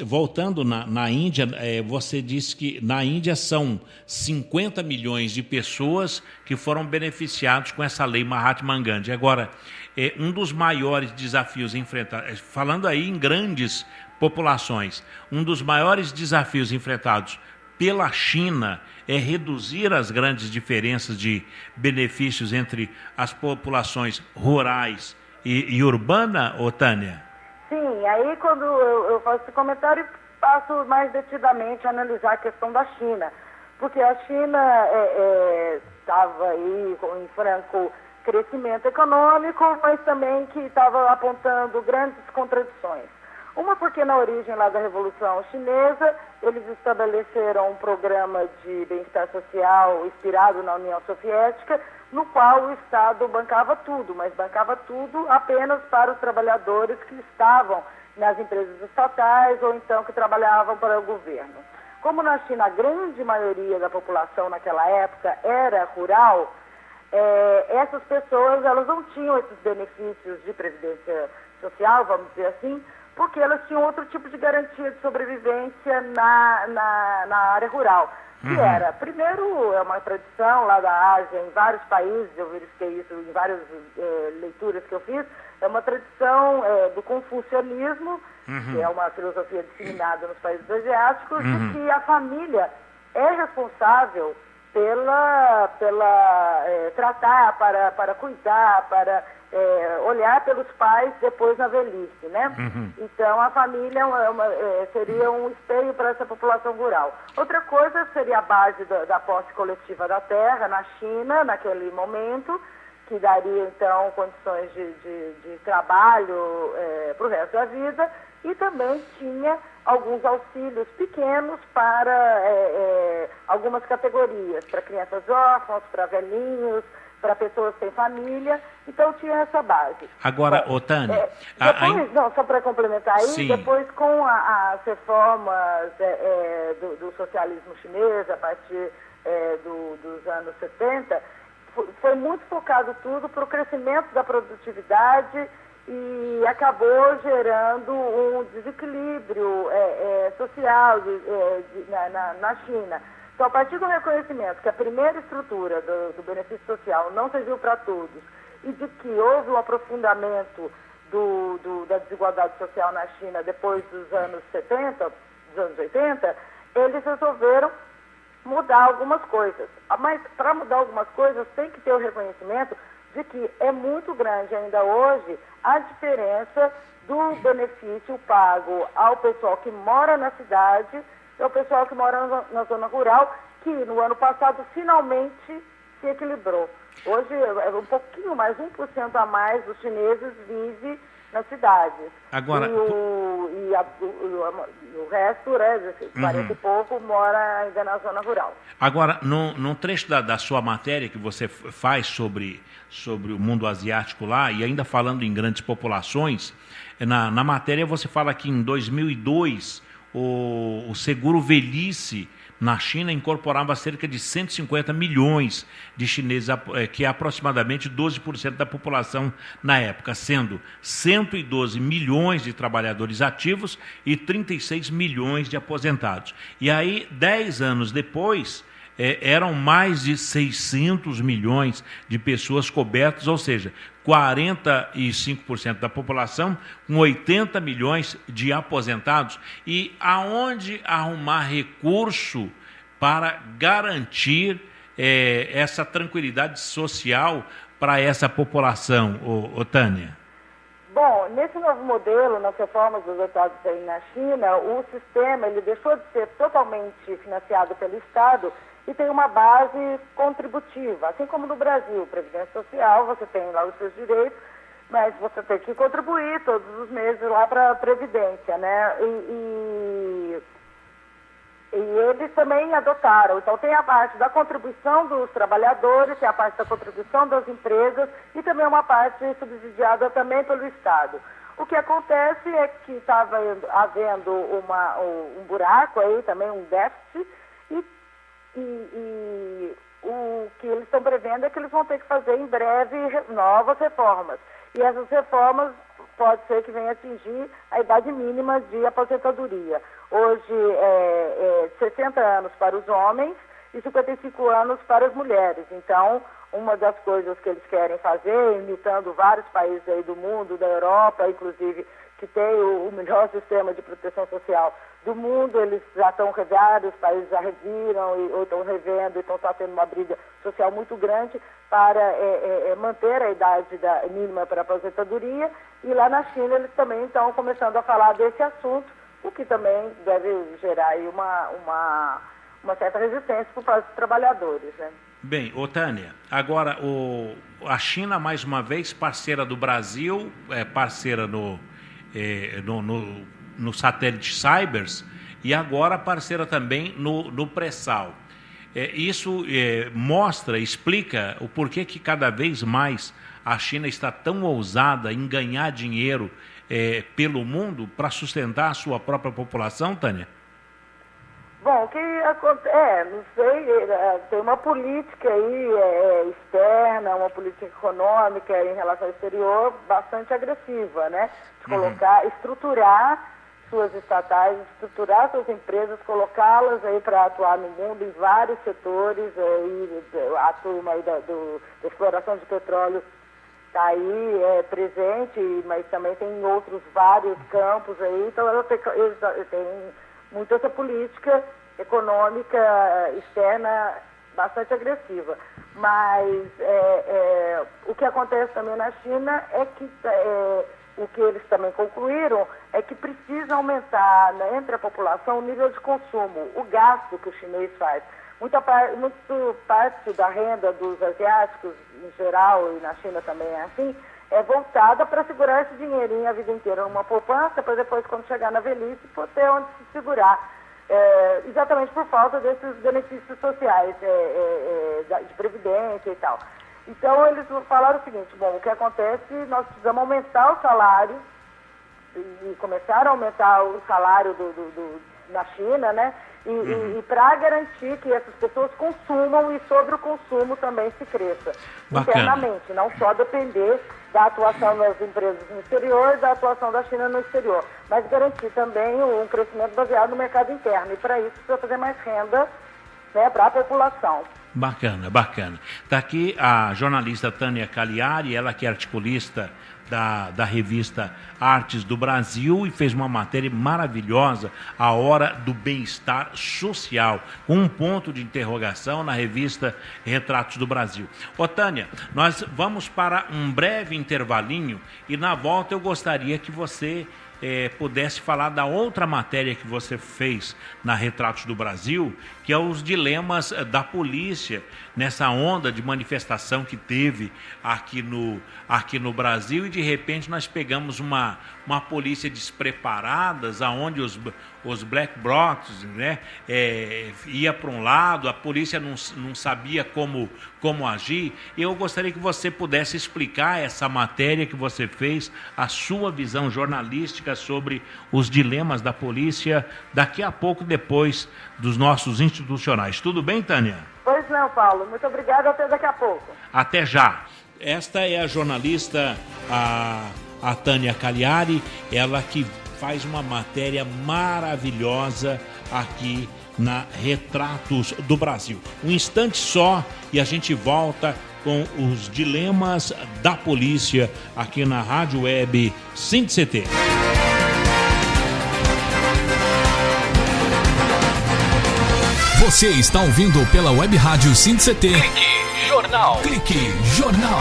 voltando na Índia, você disse que na Índia são 50 milhões de pessoas que foram beneficiados com essa lei Mahatma Gandhi. Agora, um dos maiores desafios enfrentados, falando aí em grandes populações, um dos maiores desafios enfrentados pela China é reduzir as grandes diferenças de benefícios entre as populações rurais e urbana, Otânia? Sim, aí quando eu faço esse comentário, passo mais detidamente a analisar a questão da China, porque a China estava aí em franco crescimento econômico, mas também que estava apontando grandes contradições. Uma porque na origem lá da Revolução Chinesa, eles estabeleceram um programa de bem-estar social inspirado na União Soviética, no qual o Estado bancava tudo, mas bancava tudo apenas para os trabalhadores que estavam nas empresas estatais ou então que trabalhavam para o governo. Como na China a grande maioria da população naquela época era rural, essas pessoas elas não tinham esses benefícios de previdência social, vamos dizer assim, porque elas tinham outro tipo de garantia de sobrevivência na área rural. Que era, primeiro, é uma tradição lá da Ásia, em vários países, eu verifiquei isso em várias leituras que eu fiz, é uma tradição do confucionismo, que é uma filosofia disseminada nos países asiáticos, de que a família é responsável pela tratar, para cuidar, para olhar pelos pais depois na velhice, né? Então a família seria um espelho para essa população rural. Outra coisa seria a base da posse coletiva da terra na China, naquele momento, que daria então condições de trabalho para o resto da vida, e também tinha alguns auxílios pequenos para algumas categorias, para crianças órfãos, para velhinhos, para pessoas sem família, então tinha essa base. Agora, Otânia... Depois, só para complementar aí, Sim. Depois com as reformas do socialismo chinês, a partir dos anos 70, foi muito focado tudo para o crescimento da produtividade e acabou gerando um desequilíbrio social na China. Então, a partir do reconhecimento que a primeira estrutura do benefício social não serviu para todos e de que houve um aprofundamento da desigualdade social na China depois dos anos 70, dos anos 80, eles resolveram mudar algumas coisas. Mas, para mudar algumas coisas, tem que ter o reconhecimento de que é muito grande ainda hoje a diferença do benefício pago ao pessoal que mora na cidade e ao pessoal que mora na zona rural, que no ano passado finalmente se equilibrou. Hoje é um pouquinho mais, 1% a mais dos chineses vive nas cidades. Agora, o resto, 40 e pouco, mora ainda na zona rural. Agora, num trecho da sua matéria que você faz sobre o mundo asiático lá, e ainda falando em grandes populações, na matéria você fala que em 2002 o seguro velhice na China incorporava cerca de 150 milhões de chineses, que é aproximadamente 12% da população na época, sendo 112 milhões de trabalhadores ativos e 36 milhões de aposentados. E aí, 10 anos depois, eram mais de 600 milhões de pessoas cobertas, ou seja, 45% da população, com 80 milhões de aposentados. E aonde arrumar recurso para garantir essa tranquilidade social para essa população, Otânia? Bom, nesse novo modelo, nas reformas adotadas aí na China, o sistema ele deixou de ser totalmente financiado pelo Estado e tem uma base contributiva, assim como no Brasil, Previdência Social, você tem lá os seus direitos, mas você tem que contribuir todos os meses lá para a Previdência, né? E eles também adotaram. Então, tem a parte da contribuição dos trabalhadores, tem a parte da contribuição das empresas e também uma parte subsidiada também pelo Estado. O que acontece é que estava havendo um buraco aí, também um déficit, e o que eles estão prevendo é que eles vão ter que fazer em breve novas reformas. E essas reformas pode ser que venham atingir a idade mínima de aposentadoria. Hoje é 60 anos para os homens e 55 anos para as mulheres. Então, uma das coisas que eles querem fazer, imitando vários países aí do mundo, da Europa, inclusive, que tem o melhor sistema de proteção social do mundo, eles já estão vários países já reviram ou estão revendo, então está tendo uma briga social muito grande para manter a idade mínima para a aposentadoria, e lá na China eles também estão começando a falar desse assunto, o que também deve gerar aí uma certa resistência por parte dos trabalhadores, né? Bem, Tânia, agora a China, mais uma vez, parceira do Brasil, parceira no satélite Cybers, e agora parceira também no pré-sal. Isso explica o porquê que cada vez mais a China está tão ousada em ganhar dinheiro pelo mundo para sustentar a sua própria população, Tânia? Bom, o que acontece, não sei, tem uma política aí externa, uma política econômica em relação ao exterior bastante agressiva, né? De colocar, estruturar suas estatais, estruturar suas empresas, colocá-las aí para atuar no mundo em vários setores, aí, a turma aí da exploração de petróleo está aí presente, mas também tem outros vários campos aí, então ela tem muito essa política econômica externa bastante agressiva. Mas o que acontece também na China é que o que eles também concluíram é que precisa aumentar, né, entre a população, o nível de consumo, o gasto que o chinês faz. Muita parte da renda dos asiáticos, em geral, e na China também é assim, é voltada para segurar esse dinheirinho a vida inteira numa poupança, para depois, quando chegar na velhice, ter onde se segurar. Exatamente por falta desses benefícios sociais, de previdência e tal. Então, eles falaram o seguinte: bom, o que acontece, nós precisamos aumentar o salário, e começaram a aumentar o salário na China, né? E para garantir que essas pessoas consumam e sobre o consumo também se cresça. Bacana. Internamente, não só depender da atuação das empresas no exterior, da atuação da China no exterior, mas garantir também um crescimento baseado no mercado interno. E para isso precisa fazer mais renda, né, para a população. Bacana, bacana. Está aqui a jornalista Tânia Cagliari, ela que é articulista da revista Artes do Brasil, e fez uma matéria maravilhosa, A Hora do Bem-Estar Social, com um ponto de interrogação na revista Retratos do Brasil. Tânia, nós vamos para um breve intervalinho e na volta eu gostaria que você pudesse falar da outra matéria que você fez na Retratos do Brasil, que é os dilemas da polícia nessa onda de manifestação que teve aqui no Brasil, e de repente nós pegamos uma polícia despreparada, aonde os black blocs, né, ia para um lado, a polícia não sabia como agir. Eu gostaria que você pudesse explicar essa matéria que você fez, a sua visão jornalística sobre os dilemas da polícia, daqui a pouco, depois dos nossos institucionais. Tudo bem, Tânia? Pois não, Paulo. Muito obrigada. Até daqui a pouco. Até já. Esta é a jornalista, a Tânia Cagliari, ela que faz uma matéria maravilhosa aqui na Retratos do Brasil. Um instante só e a gente volta com os dilemas da polícia aqui na Rádio Web SINDI-CT. Você está ouvindo pela Web Rádio SINDI-CT. Clique Jornal. Clique Jornal.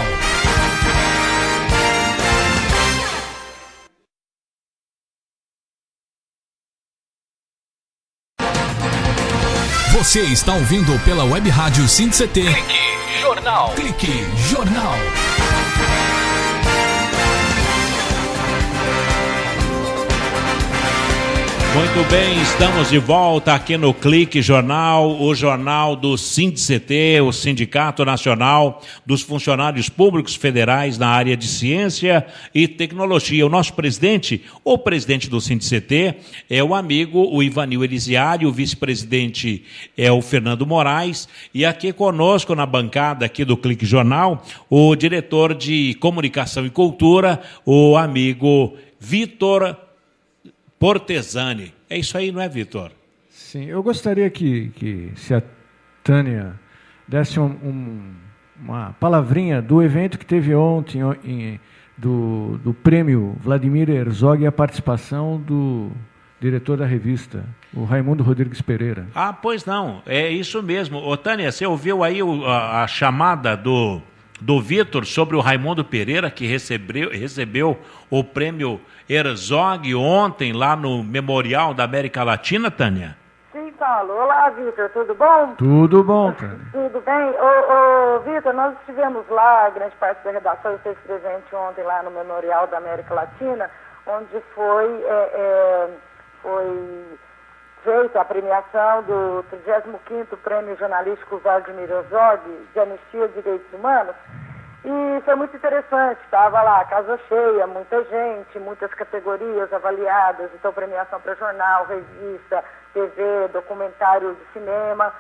Você está ouvindo pela Web Rádio SINDI-CT. Clique Jornal. Clique Jornal. Muito bem, estamos de volta aqui no Clique Jornal, o jornal do SINDCT, o Sindicato Nacional dos Funcionários Públicos Federais na área de Ciência e Tecnologia. O nosso presidente, o presidente do SINDCT, é o amigo, o Ivanil Elisiário, o vice-presidente é o Fernando Moraes, e aqui conosco na bancada aqui do Clique Jornal, o diretor de Comunicação e Cultura, o amigo Vitor Portesani. É isso aí, não é, Vitor? Sim, eu gostaria que se a Tânia desse uma palavrinha do evento que teve ontem, do prêmio Vladimir Herzog, e a participação do diretor da revista, o Raimundo Rodrigues Pereira. Ah, pois não, é isso mesmo. Ô, Tânia, você ouviu aí a chamada do Vitor sobre o Raimundo Pereira, que recebeu o prêmio Herzog ontem lá no Memorial da América Latina, Tânia? Sim, Paulo. Olá, Vitor, tudo bom? Tudo bom, Tânia. Tudo bem. Ô, Vitor, nós estivemos lá, grande parte da redação esteve presente ontem lá no Memorial da América Latina, onde foi feita a premiação do 35º Prêmio Jornalístico Vladimir Herzog de Anistia e Direitos Humanos. E foi muito interessante, estava lá, casa cheia, muita gente, muitas categorias avaliadas, então premiação para jornal, revista, TV, documentário de cinema.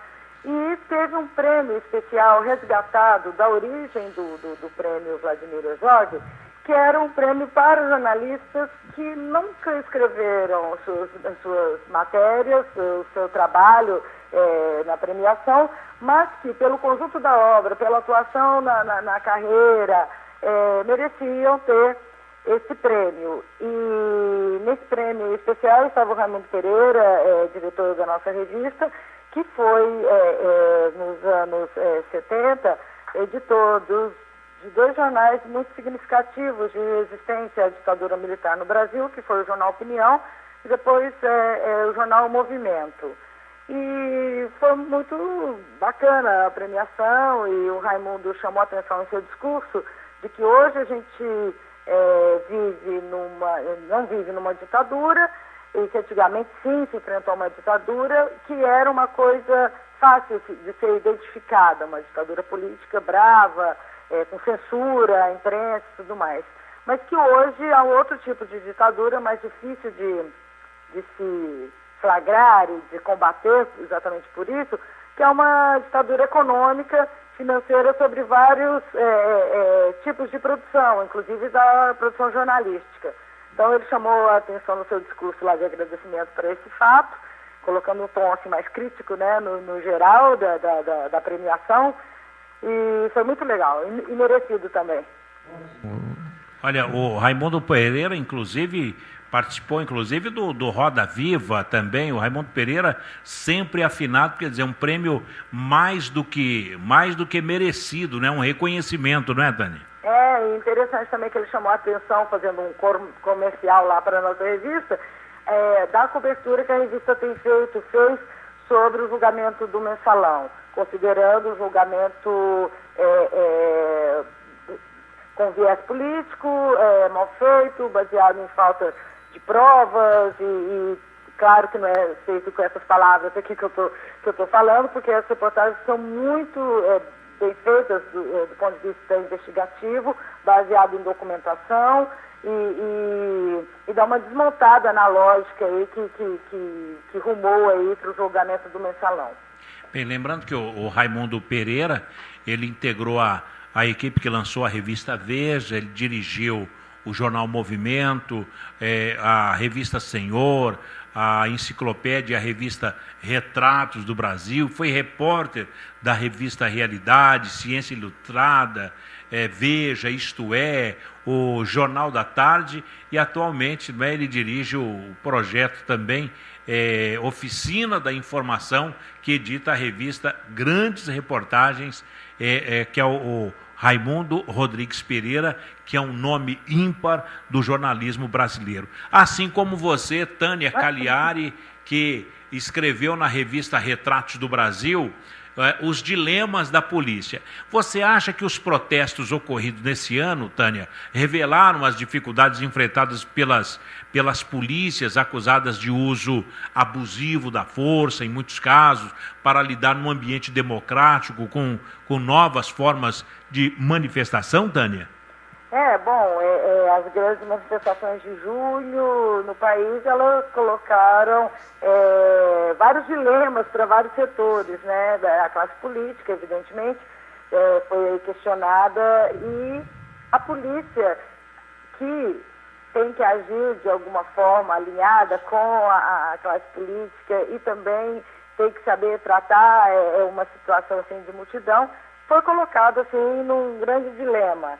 E teve um prêmio especial resgatado da origem do prêmio Vladimir Herzog, que era um prêmio para jornalistas que nunca escreveram suas matérias, o seu trabalho na premiação, mas que, pelo conjunto da obra, pela atuação na carreira, mereciam ter esse prêmio. E nesse prêmio especial estava o Raimundo Pereira, diretor da nossa revista, que foi, nos anos 70, editor de dois jornais muito significativos de resistência à ditadura militar no Brasil, que foi o Jornal Opinião e depois o Jornal Movimento. E foi muito bacana a premiação, e o Raimundo chamou a atenção em seu discurso de que hoje a gente não vive numa ditadura, e que antigamente sim se enfrentou uma ditadura, que era uma coisa fácil de ser identificada, uma ditadura política brava, com censura, a imprensa e tudo mais. Mas que hoje há outro tipo de ditadura mais difícil de se flagrar e de combater, exatamente por isso, que é uma ditadura econômica, financeira, sobre vários tipos de produção, inclusive da produção jornalística. Então ele chamou a atenção no seu discurso lá de agradecimento para esse fato, colocando um tom assim, mais crítico, né, no geral da premiação, e foi muito legal, e merecido também. Olha, o Raimundo Pereira, inclusive, participou do Roda Viva também. O Raimundo Pereira sempre afinado, quer dizer, um prêmio mais do que merecido, né? Um reconhecimento, não é, Dani? É interessante também que ele chamou a atenção, fazendo um comercial lá para a nossa revista, da cobertura que a revista fez sobre o julgamento do Mensalão, considerando o julgamento com viés político, mal feito, baseado em falta de provas, e claro que não é feito com essas palavras aqui que eu tô falando, porque as reportagens são muito bem feitas do ponto de vista investigativo, baseado em documentação, e dá uma desmontada na lógica aí que rumou aí para o julgamento do Mensalão. Bem, lembrando que o Raimundo Pereira, ele integrou a equipe que lançou a revista Veja, ele dirigiu o jornal Movimento, a revista Senhor, a enciclopédia, a revista Retratos do Brasil, foi repórter da revista Realidade, Ciência Ilustrada, Veja, Isto É, o Jornal da Tarde, e atualmente, né, ele dirige o projeto também, Oficina da Informação, que edita a revista Grandes Reportagens, que é o Raimundo Rodrigues Pereira, que é um nome ímpar do jornalismo brasileiro. Assim como você, Tânia Cagliari, que escreveu na revista Retratos do Brasil, os dilemas da polícia. Você acha que os protestos ocorridos nesse ano, Tânia, revelaram as dificuldades enfrentadas pelas polícias acusadas de uso abusivo da força, em muitos casos, para lidar num ambiente democrático com novas formas de manifestação, Tânia? As grandes manifestações de julho no país, elas colocaram vários dilemas para vários setores, né? A classe política, evidentemente, foi questionada, e a polícia, que tem que agir de alguma forma alinhada com a classe política e também tem que saber tratar uma situação assim de multidão, foi colocado assim num grande dilema.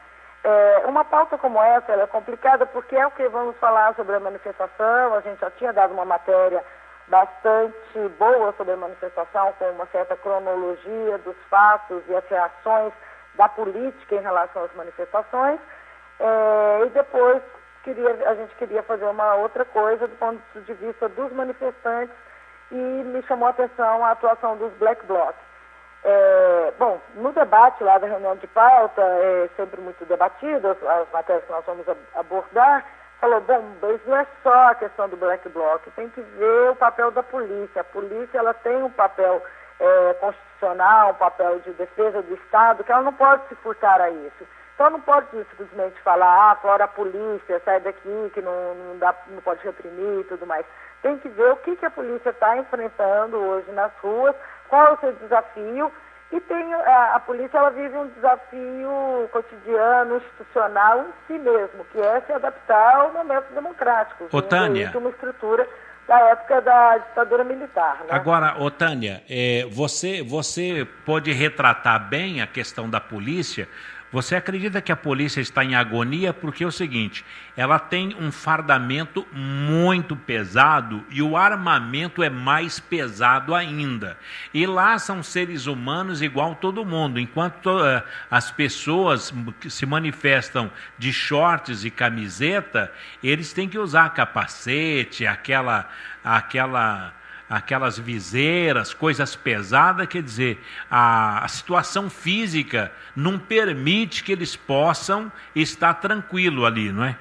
Uma pauta como essa ela é complicada porque é o que vamos falar sobre a manifestação. A gente já tinha dado uma matéria bastante boa sobre a manifestação, com uma certa cronologia dos fatos e as reações da política em relação às manifestações, e depois a gente queria fazer uma outra coisa do ponto de vista dos manifestantes, e me chamou a atenção a atuação dos Black Blocs. No debate lá da reunião de pauta, sempre muito debatido, as matérias que nós vamos abordar, falou, isso não é só a questão do Black Bloc, tem que ver o papel da polícia. A polícia, ela tem um papel constitucional, um papel de defesa do Estado, que ela não pode se furtar a isso. Então não pode simplesmente falar, fora a polícia, sai daqui, que não pode reprimir e tudo mais. Tem que ver o que a polícia está enfrentando hoje nas ruas, qual é o seu desafio, e a polícia, ela vive um desafio cotidiano, institucional em si mesmo, que é se adaptar ao momento democrático. Tânia, uma estrutura da época da ditadura militar. Né? Agora, Tânia, você pode retratar bem a questão da polícia. Você acredita que a polícia está em agonia? Porque é o seguinte, ela tem um fardamento muito pesado e o armamento é mais pesado ainda. E lá são seres humanos igual todo mundo. Enquanto as pessoas que se manifestam de shorts e camiseta, eles têm que usar capacete, aquelas viseiras, coisas pesadas, quer dizer, a situação física não permite que eles possam estar tranquilo ali, não é?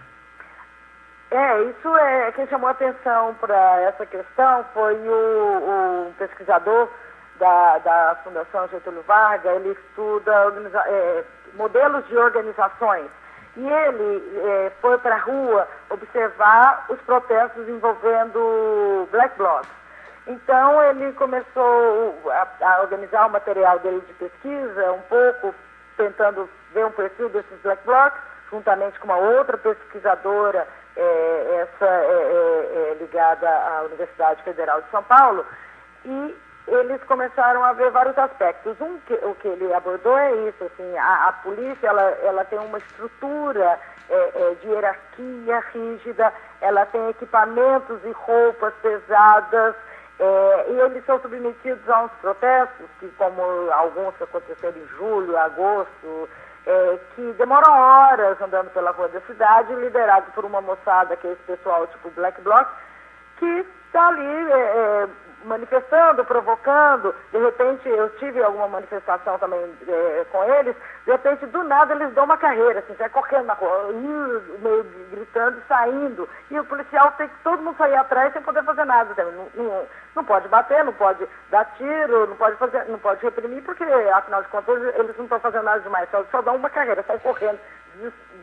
Isso quem chamou a atenção para essa questão foi o pesquisador da Fundação Getúlio Vargas. Ele estuda modelos de organizações. E ele foi para a rua observar os protestos envolvendo Black Blocs. Então, ele começou a organizar o material dele de pesquisa, um pouco tentando ver um perfil desses Black Blocs, juntamente com uma outra pesquisadora, ligada à Universidade Federal de São Paulo, e eles começaram a ver vários aspectos. O que ele abordou é isso, assim, a polícia ela tem uma estrutura de hierarquia rígida, ela tem equipamentos e roupas pesadas, e eles são submetidos a uns protestos, que como alguns que aconteceram em julho, agosto, que demoram horas andando pela rua da cidade, liderado por uma moçada, que é esse pessoal tipo Black Bloc, que está ali manifestando, provocando. De repente, eu tive alguma manifestação também com eles, de repente, do nada, eles dão uma carreira, assim, sai correndo na rua, meio gritando e saindo. E o policial tem que todo mundo sair atrás sem poder fazer nada também. Não pode bater, não pode dar tiro, não pode reprimir, porque, afinal de contas, eles não estão fazendo nada demais, só dão uma carreira, sai correndo,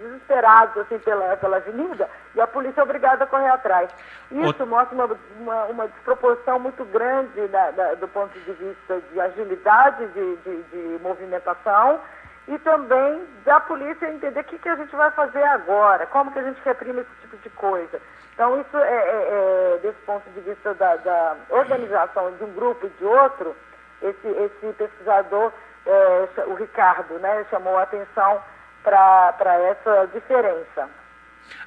desesperados assim, pela avenida, e a polícia é obrigada a correr atrás. Isso mostra uma desproporção muito grande do ponto de vista de agilidade, de movimentação, e também da polícia entender o que a gente vai fazer agora, como que a gente reprime esse tipo de coisa. Então, isso desse ponto de vista da organização de um grupo e de outro, esse pesquisador, o Ricardo, né, chamou a atenção para essa diferença.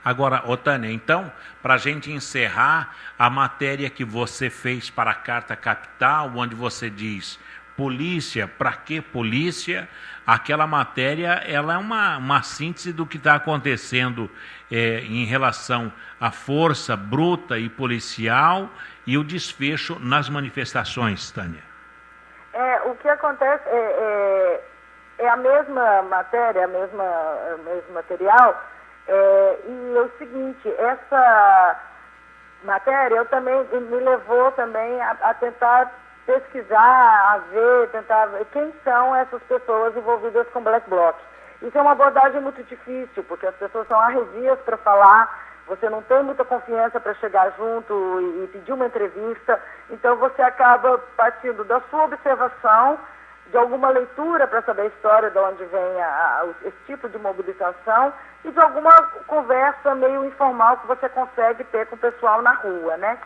Agora, Tânia, então, para a gente encerrar a matéria que você fez para a Carta Capital, onde você diz polícia, para que polícia? Aquela matéria, ela é uma síntese do que está acontecendo em relação à força bruta e policial e o desfecho nas manifestações, Tânia. O que acontece é a mesma matéria, o mesmo material, e é o seguinte, essa matéria eu também me levou também a tentar pesquisar, tentar ver quem são essas pessoas envolvidas com Black Bloc. Isso é uma abordagem muito difícil, porque as pessoas são arredias para falar, você não tem muita confiança para chegar junto e pedir uma entrevista, então você acaba partindo da sua observação, de alguma leitura para saber a história de onde vem esse tipo de mobilização e de alguma conversa meio informal que você consegue ter com o pessoal na rua, né?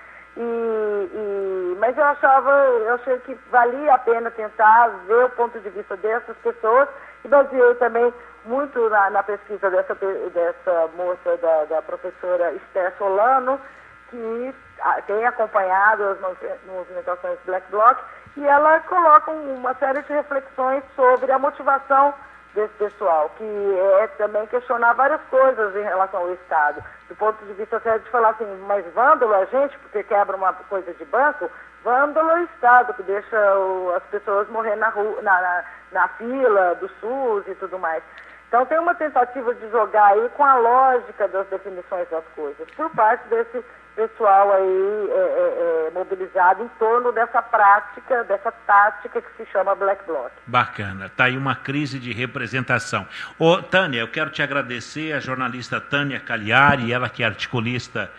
Mas eu achei que valia a pena tentar ver o ponto de vista dessas pessoas e baseei também muito na pesquisa dessa moça, da professora Esther Solano, que tem acompanhado as movimentações Black Bloc, e ela coloca uma série de reflexões sobre a motivação desse pessoal, que é também questionar várias coisas em relação ao Estado. Do ponto de vista de falar assim, mas vândalo é a gente porque quebra uma coisa de banco? Vândalo é o Estado, que deixa as pessoas morrer na rua, na fila do SUS e tudo mais. Então tem uma tentativa de jogar aí com a lógica das definições das coisas, por parte desse pessoal aí mobilizado em torno dessa prática, dessa tática que se chama Black Bloc. Bacana, tá aí uma crise de representação. Ô, Tânia, eu quero te agradecer, a jornalista Tânia Cagliari, ela que é articulista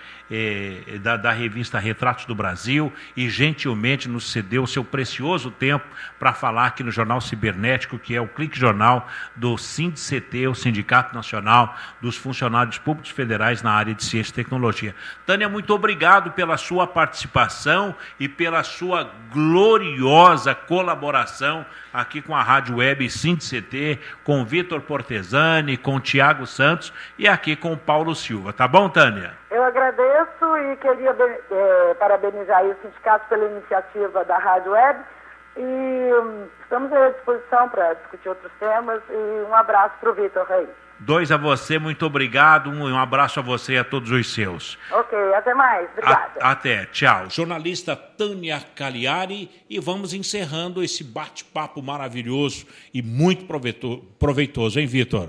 da revista Retratos do Brasil e gentilmente nos cedeu o seu precioso tempo para falar aqui no Jornal Cibernético, que é o Clique Jornal do SINDCT, o Sindicato Nacional dos Funcionários Públicos Federais na área de Ciência e Tecnologia. Tânia, muito obrigado pela sua participação e pela sua gloriosa colaboração aqui com a Rádio Web SINDCT, com Vitor Portesani, com Tiago Santos e aqui com o Paulo Silva. Tá bom, Tânia? Eu agradeço e queria parabenizar aí o sindicato pela iniciativa da Rádio Web e estamos à disposição para discutir outros temas e um abraço para o Vitor Reis. 2 a você, muito obrigado, um abraço a você e a todos os seus. Ok, até mais, obrigada. Até, tchau. Jornalista Tânia Cagliari, e vamos encerrando esse bate-papo maravilhoso e muito proveitoso, hein, Vitor?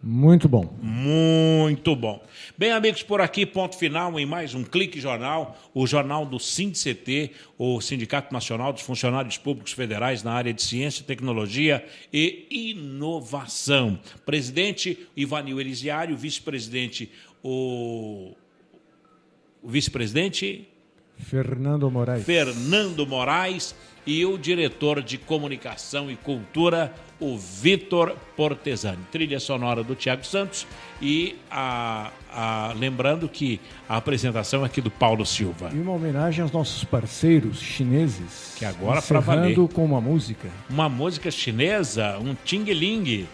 Muito bom. Muito bom. Bem, amigos, por aqui, ponto final em mais um Clique Jornal, o jornal do SINDCT, o Sindicato Nacional dos Funcionários Públicos Federais na área de Ciência, Tecnologia e Inovação. Presidente Ivanil Elisiário, vice-presidente vice-presidente Fernando Moraes e o diretor de Comunicação e Cultura, o Vitor Portesani. Trilha sonora do Tiago Santos e lembrando que a apresentação é aqui do Paulo Silva. E uma homenagem aos nossos parceiros chineses. Que agora para valer. Com uma música. Uma música chinesa, um ting-ling,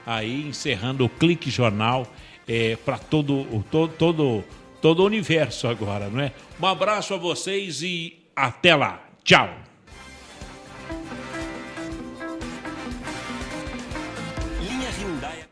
aí encerrando o Clique Jornal para todo o universo agora, não é? Um abraço a vocês e até lá. Tchau. Linha Hyundai.